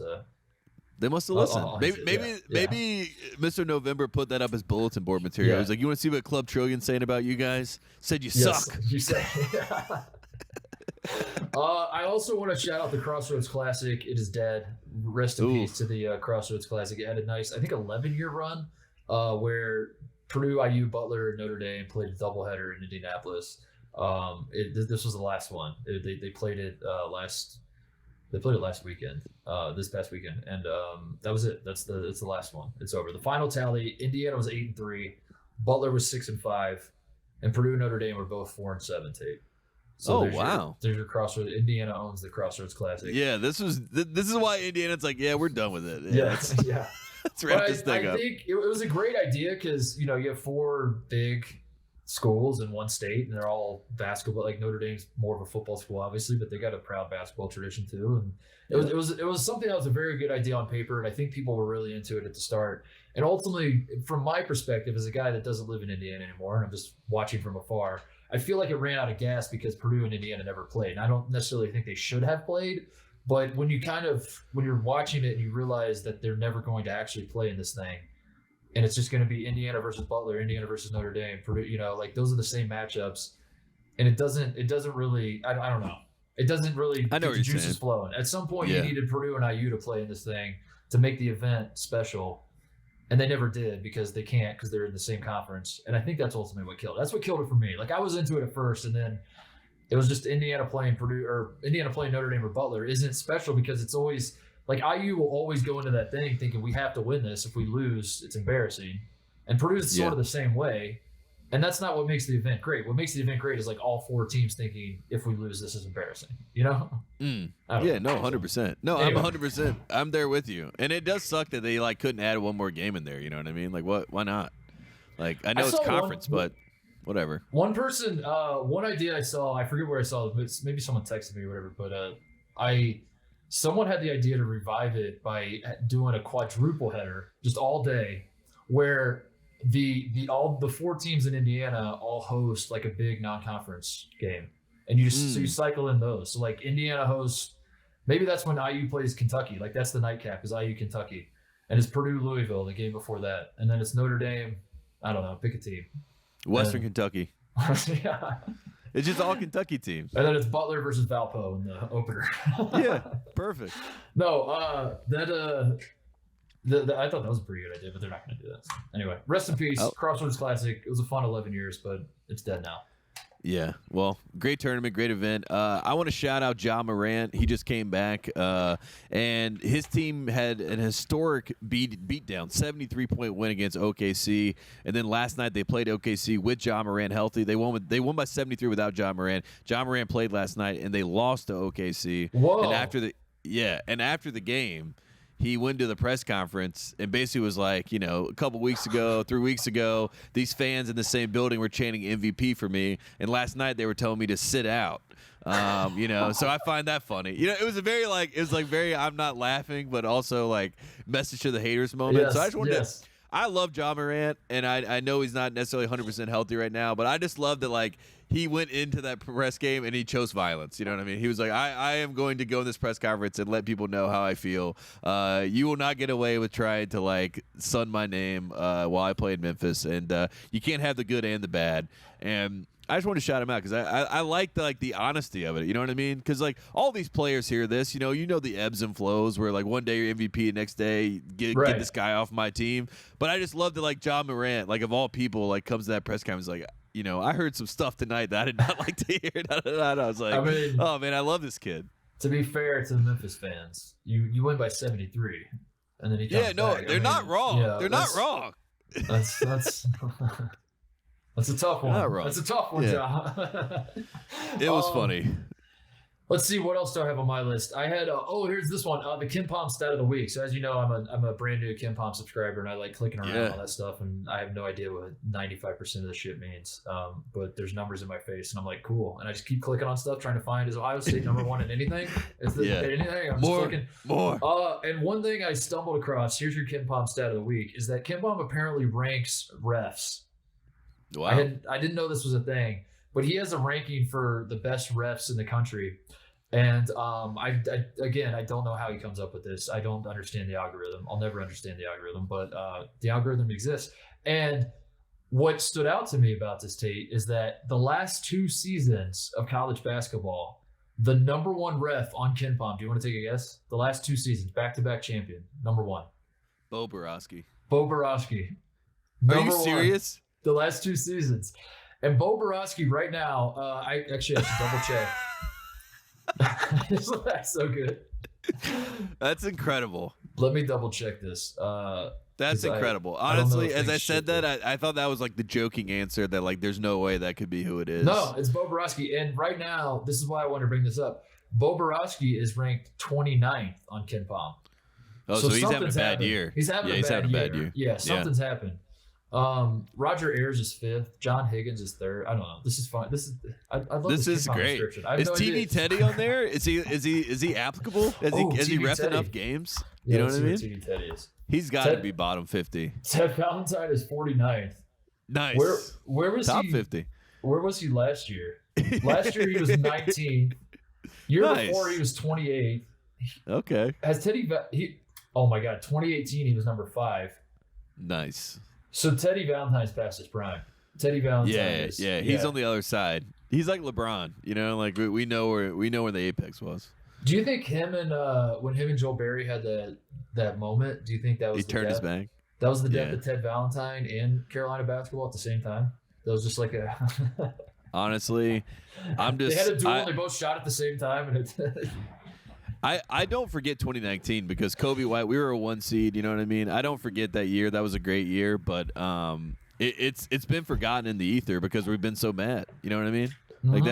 [SPEAKER 2] They must have listened. Maybe Mr. November put that up as bulletin board material. Yeah. He was like, "You want to see what Club Trillion's saying about you guys? Said you suck."
[SPEAKER 1] You say. I also want to shout out the Crossroads Classic. It is dead. Rest in peace to the Crossroads Classic. It had a nice, I think, 11-year run where Purdue, IU, Butler, and Notre Dame played a doubleheader in Indianapolis. This was the last one. They played it last. They played it last weekend, this past weekend, and that was it. It's the last one. It's over. The final tally: Indiana was 8-3, Butler was 6-5, and Purdue and Notre Dame were both 4-7. Tate. So there's your Crossroads. Indiana owns the Crossroads Classic.
[SPEAKER 2] Yeah, this is why Indiana's like, yeah, we're done with it.
[SPEAKER 1] Yeah.
[SPEAKER 2] Let's wrap this thing up.
[SPEAKER 1] I think it was a great idea because you have 4 big schools in one state, and they're all basketball. Like Notre Dame's more of a football school, obviously, but they got a proud basketball tradition too. And it was something that was a very good idea on paper, and I think people were really into it at the start. And ultimately, from my perspective, as a guy that doesn't live in Indiana anymore, and I'm just watching from afar, I feel like it ran out of gas because Purdue and Indiana never played. And I don't necessarily think they should have played, but when you're watching it and you realize that they're never going to actually play in this thing, and it's just going to be Indiana versus Butler, Indiana versus Notre Dame, Purdue, like those are the same matchups. And it doesn't really, I don't know. It doesn't really get the juices flowing. At some point, you needed Purdue and IU to play in this thing to make the event special. And they never did because they can't because they're in the same conference. And I think that's ultimately what killed it. That's what killed it for me. Like I was into it at first, and then it was just Indiana playing Purdue or Indiana playing Notre Dame or Butler isn't special because it's always like IU will always go into that thing thinking we have to win this. If we lose, it's embarrassing. And Purdue is sort of the same way. And that's not what makes the event great. What makes the event great is like all 4 teams thinking if we lose, this is embarrassing.
[SPEAKER 2] No, 100%. No, anyway. I'm 100%. I'm there with you. And it does suck that they couldn't add one more game in there. You know what I mean? Like what? Why not? Like I know it's conference, but whatever.
[SPEAKER 1] One person, one idea I saw, I forget where I saw it, but maybe someone texted me or whatever, but someone had the idea to revive it by doing a quadruple header just all day where all the 4 teams in Indiana all host like a big non-conference game. And you just so you cycle in those. So like Indiana hosts, maybe that's when IU plays Kentucky. Like that's the nightcap is IU Kentucky. And it's Purdue Louisville the game before that. And then it's Notre Dame, I don't know, pick a team.
[SPEAKER 2] Western Kentucky.
[SPEAKER 1] Yeah.
[SPEAKER 2] It's just all Kentucky teams.
[SPEAKER 1] And then it's Butler versus Valpo in the opener.
[SPEAKER 2] Yeah, perfect.
[SPEAKER 1] No, I thought that was a pretty good idea, but they're not going to do that. Anyway, rest in peace. Crossroads Classic. It was a fun 11 years, but it's dead now.
[SPEAKER 2] Yeah, well, great tournament, great event. I want to shout out Ja Morant. He just came back, and his team had an historic beatdown, 73-point win against OKC. And then last night they played OKC with Ja Morant healthy. They won by 73 without Ja Morant. Ja Morant played last night, and they lost to OKC.
[SPEAKER 1] Whoa!
[SPEAKER 2] And after the game, he went to the press conference and basically was like, a couple weeks ago, 3 weeks ago, these fans in the same building were chanting MVP for me, and last night they were telling me to sit out. So I find that funny. It was very I'm not laughing, but also like message to the haters moment.
[SPEAKER 1] Yes,
[SPEAKER 2] so I just wanted
[SPEAKER 1] yes.
[SPEAKER 2] to. I love Ja Morant, and I know he's not necessarily 100% healthy right now, but I just love that, like, he went into that press game and he chose violence. You know what I mean? He was like, I am going to go in this press conference and let people know how I feel. You will not get away with trying to, like, sun my name while I play in Memphis, and you can't have the good and the bad. And I just want to shout him out because I like the honesty of it. You know what I mean? Because like all these players hear this, you know the ebbs and flows where like one day you're MVP, next day get this guy off my team. But I just love that like Ja Morant, like of all people, like comes to that press conference like, I heard some stuff tonight that I did not like to hear. I was like, oh man, I love this kid.
[SPEAKER 1] To be fair to the Memphis fans, you win by 73, and then he comes back.
[SPEAKER 2] They're not wrong.
[SPEAKER 1] Yeah,
[SPEAKER 2] they're not wrong.
[SPEAKER 1] That's. That's a tough one. That's a tough one, John.
[SPEAKER 2] It was funny.
[SPEAKER 1] Let's see, what else do I have on my list? I had, here's this one, the Kim Pom stat of the week. So as you know, I'm a brand new Kim Pom subscriber, and I like clicking around all that stuff, and I have no idea what 95% of the shit means. But there's numbers in my face, and I'm like, cool. And I just keep clicking on stuff, trying to find, is Ohio State number one in anything? Anything? I'm just looking.
[SPEAKER 2] More.
[SPEAKER 1] And one thing I stumbled across, here's your Kim Pom stat of the week, is that Kim Pom apparently ranks refs.
[SPEAKER 2] Wow.
[SPEAKER 1] I didn't know this was a thing, but he has a ranking for the best refs in the country. And I don't know how he comes up with this. I don't understand the algorithm. I'll never understand the algorithm, but the algorithm exists. And what stood out to me about this, Tate, is that the last 2 seasons of college basketball, the number one ref on Ken Pom, do you want to take a guess? The last 2 seasons, back-to-back champion, number one.
[SPEAKER 2] Bo Borowski.
[SPEAKER 1] Are
[SPEAKER 2] you serious?
[SPEAKER 1] The last 2 seasons. And Bo Borowski right now, I actually have to double check. That's so good.
[SPEAKER 2] That's incredible.
[SPEAKER 1] Let me double check this.
[SPEAKER 2] That's incredible. Honestly, as I said that, I thought that was like the joking answer that like there's no way that could be who it is.
[SPEAKER 1] No, it's Bo Borowski. And right now, this is why I want to bring this up. Bo Borowski is ranked 29th on Ken Pom.
[SPEAKER 2] Oh, so he's having a bad year.
[SPEAKER 1] He's having a bad year. Yeah, something's happened. Roger Ayers is 5th. John Higgins is 3rd. I don't know. This is fun. I love this. This is great.
[SPEAKER 2] Is TV Teddy on there? Is he applicable? Has he ref enough games? You know what I mean?
[SPEAKER 1] TV Teddy is.
[SPEAKER 2] He's got to be bottom 50.
[SPEAKER 1] Ted Valentine is 49th.
[SPEAKER 2] Nice.
[SPEAKER 1] Where was
[SPEAKER 2] top
[SPEAKER 1] he?
[SPEAKER 2] 50.
[SPEAKER 1] Where was he last year? Last year he was 19th. Year before he was 28th.
[SPEAKER 2] Okay.
[SPEAKER 1] Has Teddy? Oh my God! 2018 he was number 5.
[SPEAKER 2] Nice.
[SPEAKER 1] So Teddy Valentine's past his prime. Teddy Valentine.
[SPEAKER 2] Yeah. He's on the other side. He's like LeBron, like we know where the apex was.
[SPEAKER 1] Do you think him and when him and Joel Berry had that moment? Do you think that was
[SPEAKER 2] he turned his back?
[SPEAKER 1] That was the death of Ted Valentine in Carolina basketball at the same time. That was just like a.
[SPEAKER 2] Honestly, they
[SPEAKER 1] had a duel. And they both shot at the same time, and
[SPEAKER 2] I don't forget 2019 because Kobe White, we were a 1 seed, you know what I mean? I don't forget that year. That was a great year, but it's been forgotten in the ether because we've been so mad. You know what I mean? Mm-hmm. Like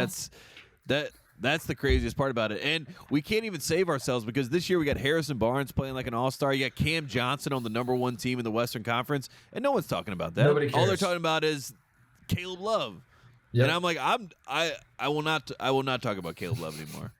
[SPEAKER 2] that's the craziest part about it. And we can't even save ourselves because this year we got Harrison Barnes playing like an all-star. You got Cam Johnson on the number 1 team in the Western Conference, and no one's talking about that.
[SPEAKER 1] Nobody cares.
[SPEAKER 2] All they're talking about is Caleb Love. Yep. And I'm like, I will not talk about Caleb Love anymore.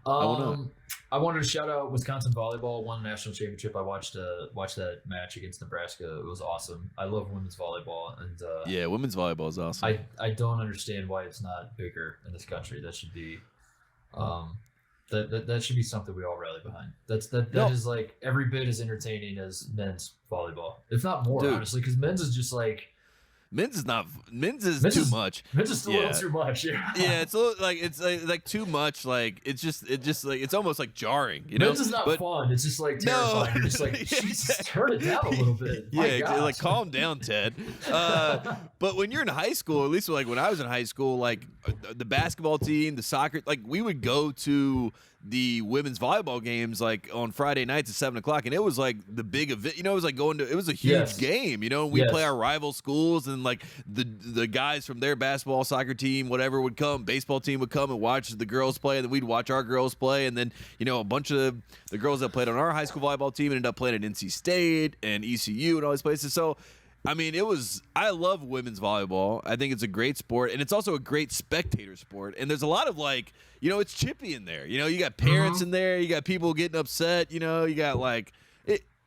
[SPEAKER 1] I wanted to shout out Wisconsin volleyball won the national championship. I watched that match against Nebraska. It was awesome. I love women's volleyball, and
[SPEAKER 2] women's volleyball is awesome.
[SPEAKER 1] I don't understand why it's not bigger in this country. That should be, that should be something we all rally behind. That is like every bit as entertaining as men's volleyball, if not more, honestly. Because men's is just like.
[SPEAKER 2] Men's is not. Men's is
[SPEAKER 1] Men's
[SPEAKER 2] too
[SPEAKER 1] is-
[SPEAKER 2] much.
[SPEAKER 1] It's just a little too much. Yeah.
[SPEAKER 2] Yeah, it's a little, like too much. Like it just like it's almost like jarring. You know,
[SPEAKER 1] Men's is not fun. It's just like terrifying. You're just like,
[SPEAKER 2] Yeah,
[SPEAKER 1] Jesus, turn it down a little bit. My
[SPEAKER 2] yeah, like
[SPEAKER 1] gosh.
[SPEAKER 2] calm down, Ted. But when you're in high school, at least like when I was in high school, like the basketball team, the soccer, like we would go to the women's volleyball games like on Friday nights at 7:00, and it was like the big event. You know, it was like it was a huge
[SPEAKER 1] Yes.
[SPEAKER 2] game. You know, we
[SPEAKER 1] Yes.
[SPEAKER 2] play our rival schools, and like the guys from their basketball, soccer team, whatever would come, baseball team would come and watch the girls play, and then we'd watch our girls play, and then you know a bunch of the girls that played on our high school volleyball team ended up playing at NC State and ECU and all these places. So. I mean, I love women's volleyball. I think it's a great sport, and it's also a great spectator sport. And there's a lot of like, you know, it's chippy in there. You know, you got parents in there, you got people getting upset, you know, you got like,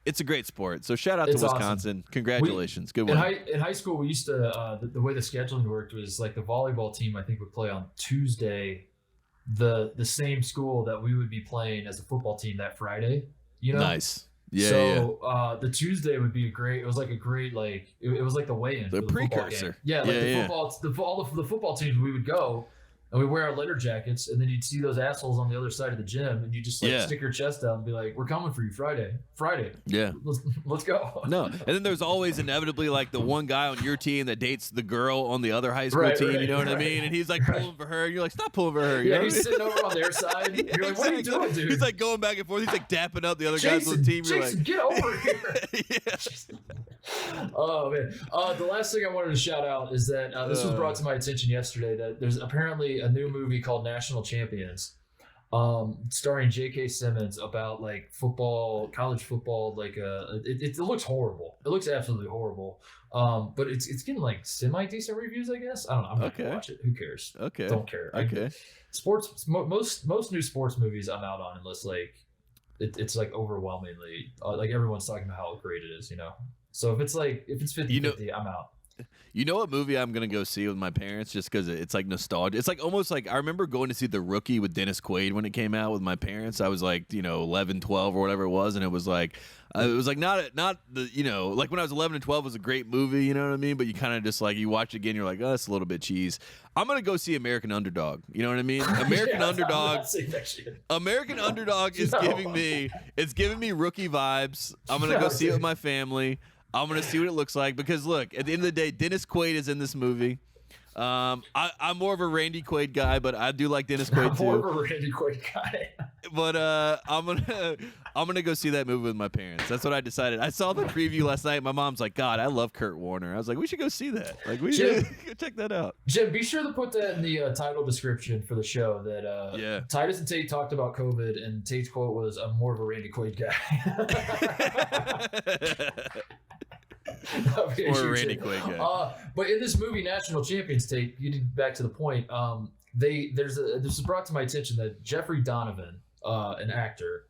[SPEAKER 2] it's a great sport. So shout out to Wisconsin.
[SPEAKER 1] Awesome.
[SPEAKER 2] Congratulations. Good one.
[SPEAKER 1] In high school, we used to, the way the scheduling worked was like the volleyball team, I think, would play on Tuesday, the same school that we would be playing as a football team that Friday, you know?
[SPEAKER 2] Nice. Yeah.
[SPEAKER 1] So the Tuesday would be it was like a great like it was like the weigh-in,
[SPEAKER 2] The
[SPEAKER 1] for the football
[SPEAKER 2] precursor.
[SPEAKER 1] game. Yeah, like the football teams we would go and we wear our leather jackets, and then you'd see those assholes on the other side of the gym, and you just like stick your chest out and be like, "We're coming for you Friday."
[SPEAKER 2] Yeah.
[SPEAKER 1] Let's go.
[SPEAKER 2] No, and then there's always inevitably like the one guy on your team that dates the girl on the other high school team. You know what I mean? And he's like pulling for her, and you're like, "Stop pulling for her." You know
[SPEAKER 1] He's sitting over on their side.
[SPEAKER 2] Yeah,
[SPEAKER 1] You're like, "What are you doing, dude?"
[SPEAKER 2] He's like going back and forth. He's like dapping up the other guys on the team. You're
[SPEAKER 1] Jason,
[SPEAKER 2] like,
[SPEAKER 1] get over here.
[SPEAKER 2] yeah.
[SPEAKER 1] Oh man! The last thing I wanted to shout out is that this was brought to my attention yesterday. That there's apparently a new movie called National Champions, starring J.K. Simmons about like football, college football. Like it looks horrible. It looks absolutely horrible. But it's getting like semi decent reviews, I guess. I don't know. I'm not gonna watch it. Who cares?
[SPEAKER 2] Okay.
[SPEAKER 1] Don't care.
[SPEAKER 2] Okay.
[SPEAKER 1] Sports. Most new sports movies I'm out on unless like it's like overwhelmingly like everyone's talking about how great it is. You know. So if it's 50-50, I'm out.
[SPEAKER 2] You know what movie I'm going to go see with my parents just because it's like nostalgia. It's like almost like I remember going to see The Rookie with Dennis Quaid when it came out with my parents. I was like, 11, 12 or whatever it was. And it was like not the, like when I was 11 and 12 it was a great movie, you know what I mean? But you kind of just like, you watch it again, you're like, oh, that's a little bit cheese. I'm going to go see American Underdog. You know what I mean? American Underdog. American Underdog is giving me Rookie vibes. I'm going to go see it with my family. I'm going to see what it looks like because, look, at the end of the day, Dennis Quaid is in this movie. I'm more of a Randy Quaid guy, but I do like Dennis Quaid, too.
[SPEAKER 1] I'm more of a Randy Quaid guy.
[SPEAKER 2] But I'm gonna go see that movie with my parents. That's what I decided. I saw the preview last night. My mom's like, God, I love Kurt Warner. I was like, we should go see that. Like, we should go check that out.
[SPEAKER 1] Jim, be sure to put that in the title description for the show that Titus and Tate talked about COVID, and Tate's quote was, I'm more of a Randy Quaid guy.
[SPEAKER 2] Or a Randy Quaid guy.
[SPEAKER 1] But in this movie, National Champions, Tate, you did back to the point. This was brought to my attention that Jeffrey Donovan, an actor,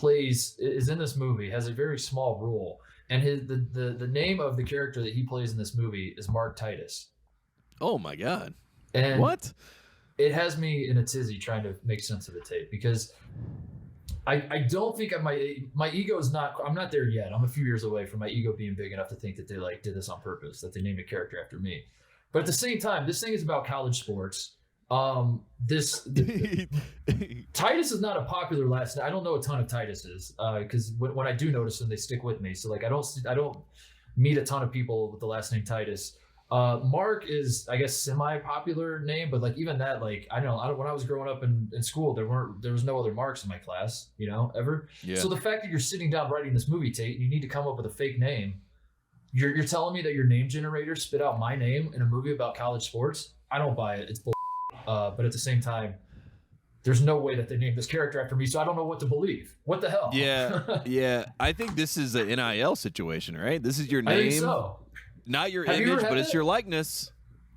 [SPEAKER 1] is in this movie, has a very small role, and the name of the character that he plays in this movie is Mark Titus.
[SPEAKER 2] Oh my God!
[SPEAKER 1] And
[SPEAKER 2] what?
[SPEAKER 1] It has me in a tizzy trying to make sense of it, Tate, because I don't think my ego is not. I'm not there yet. I'm a few years away from my ego being big enough to think that they like did this on purpose, that they named a character after me. But at the same time, this thing is about college sports. Titus is not a popular last name. I don't know a ton of Tituses because when I do notice them, they stick with me. So like I don't meet a ton of people with the last name Titus. Mark is, I guess, semi-popular name, but like even that, like I don't. When I was growing up in school, there was no other Marks in my class, ever. Yeah. So the fact that you're sitting down writing this movie, Tate, and you need to come up with a fake name, you're telling me that your name generator spit out my name in a movie about college sports? I don't buy it. It's bull. But at the same time, there's no way that they named this character after me, so I don't know what to believe. What the hell?
[SPEAKER 2] Yeah. I think this is an NIL situation, right? This is your name.
[SPEAKER 1] I think so.
[SPEAKER 2] Not your image, but it's your likeness.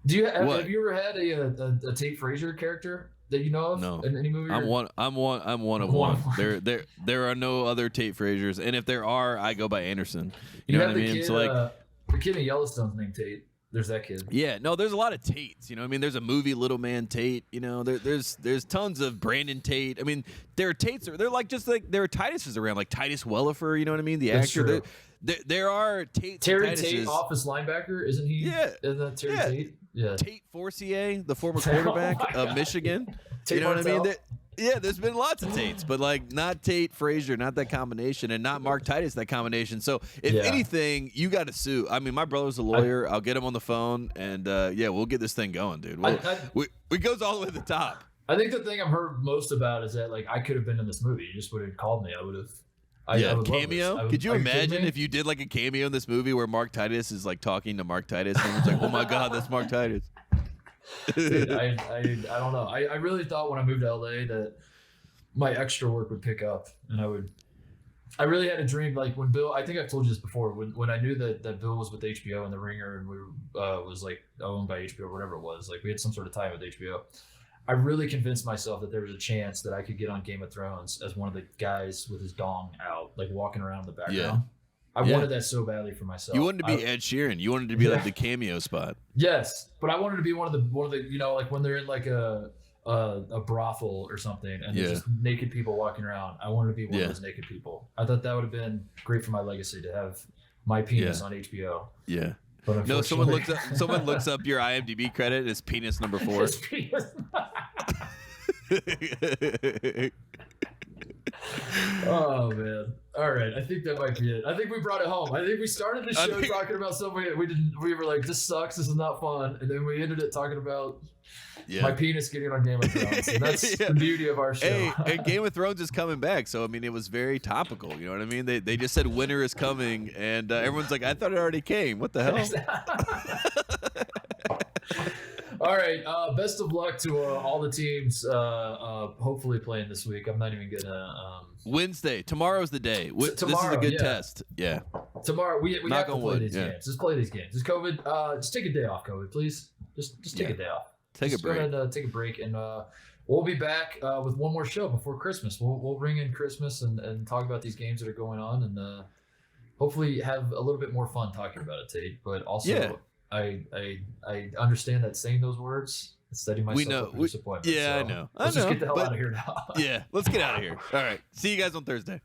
[SPEAKER 1] Have you ever had a Tate Frazier character that you know of?
[SPEAKER 2] No.
[SPEAKER 1] In any movie?
[SPEAKER 2] I'm one of one. There are no other Tate Fraziers, and if there are, I go by Anderson. You know what I mean?
[SPEAKER 1] So like the kid in Yellowstone's named Tate. There's that kid.
[SPEAKER 2] Yeah, no, there's a lot of Tates. I mean, there's a movie Little Man Tate. There's tons of Brandon Tate. I mean, there are Tates. They're like there are Tituses around, like Titus Wellifer. You know what I mean? The actor. there are Tate.
[SPEAKER 1] Terry Tate, office linebacker, isn't he?
[SPEAKER 2] Yeah.
[SPEAKER 1] Isn't that Terry Tate? Yeah.
[SPEAKER 2] Tate Forcier, the former quarterback of Michigan.
[SPEAKER 1] Tate
[SPEAKER 2] you know
[SPEAKER 1] Martell.
[SPEAKER 2] what I mean? Yeah, there's been lots of Tates, but like not Tate Frazier, not that combination, and not Mark Titus, that combination. So if anything, you got to sue. I mean, my brother's a lawyer. I'll get him on the phone, and we'll get this thing going, dude. We goes all the way to the top.
[SPEAKER 1] I think the thing I've heard most about is that like I could have been in this movie. You just would have called me. I would have.
[SPEAKER 2] Cameo. Could you imagine if you did like a cameo in this movie where Mark Titus is like talking to Mark Titus, and it's like, oh my God, that's Mark Titus.
[SPEAKER 1] Dude, I don't know. I really thought when I moved to LA that my extra work would pick up, and I really had a dream. Like when Bill, I think I've told you this before. When I knew that Bill was with HBO and The Ringer, and we was like owned by HBO or whatever it was. Like we had some sort of tie with HBO. I really convinced myself that there was a chance that I could get on Game of Thrones as one of the guys with his dong out, like walking around in the background. Yeah. I wanted that so badly for myself.
[SPEAKER 2] You wanted to be Ed Sheeran. You wanted to be like the cameo spot.
[SPEAKER 1] Yes, but I wanted to be one of the you know, like when they're in like a brothel or something and there's just naked people walking around. I wanted to be one of those naked people. I thought that would have been great for my legacy to have my penis on HBO.
[SPEAKER 2] Yeah. No, someone looks up your IMDb credit and it's penis number 4.
[SPEAKER 1] It's penis. Oh man! All right, I think that might be it. I think we brought it home. I think we started the show talking about something we were like, this sucks, this is not fun, and then we ended it talking about my penis getting on Game of Thrones. And that's the beauty of our show.
[SPEAKER 2] Hey, and Game of Thrones is coming back, so I mean, it was very topical. You know what I mean? They just said winter is coming, and everyone's like, I thought it already came. What the hell?
[SPEAKER 1] All right. Best of luck to all the teams. Hopefully playing this week. I'm not even gonna.
[SPEAKER 2] Wednesday. Tomorrow's the day. This is a good test. Yeah.
[SPEAKER 1] Tomorrow we have to play these games. Just play these games. Just COVID. Just take a day off, COVID, please. Just take a day off.
[SPEAKER 2] Take a break.
[SPEAKER 1] Go ahead and take a break, and we'll be back with one more show before Christmas. We'll bring in Christmas and talk about these games that are going on, and hopefully have a little bit more fun talking about it, Tate. But also. I understand that saying those words is setting myself up for disappointment.
[SPEAKER 2] Yeah,
[SPEAKER 1] so
[SPEAKER 2] I know.
[SPEAKER 1] Let's just get the hell out of here now.
[SPEAKER 2] Yeah, let's get out of here. All right. See you guys on Thursday.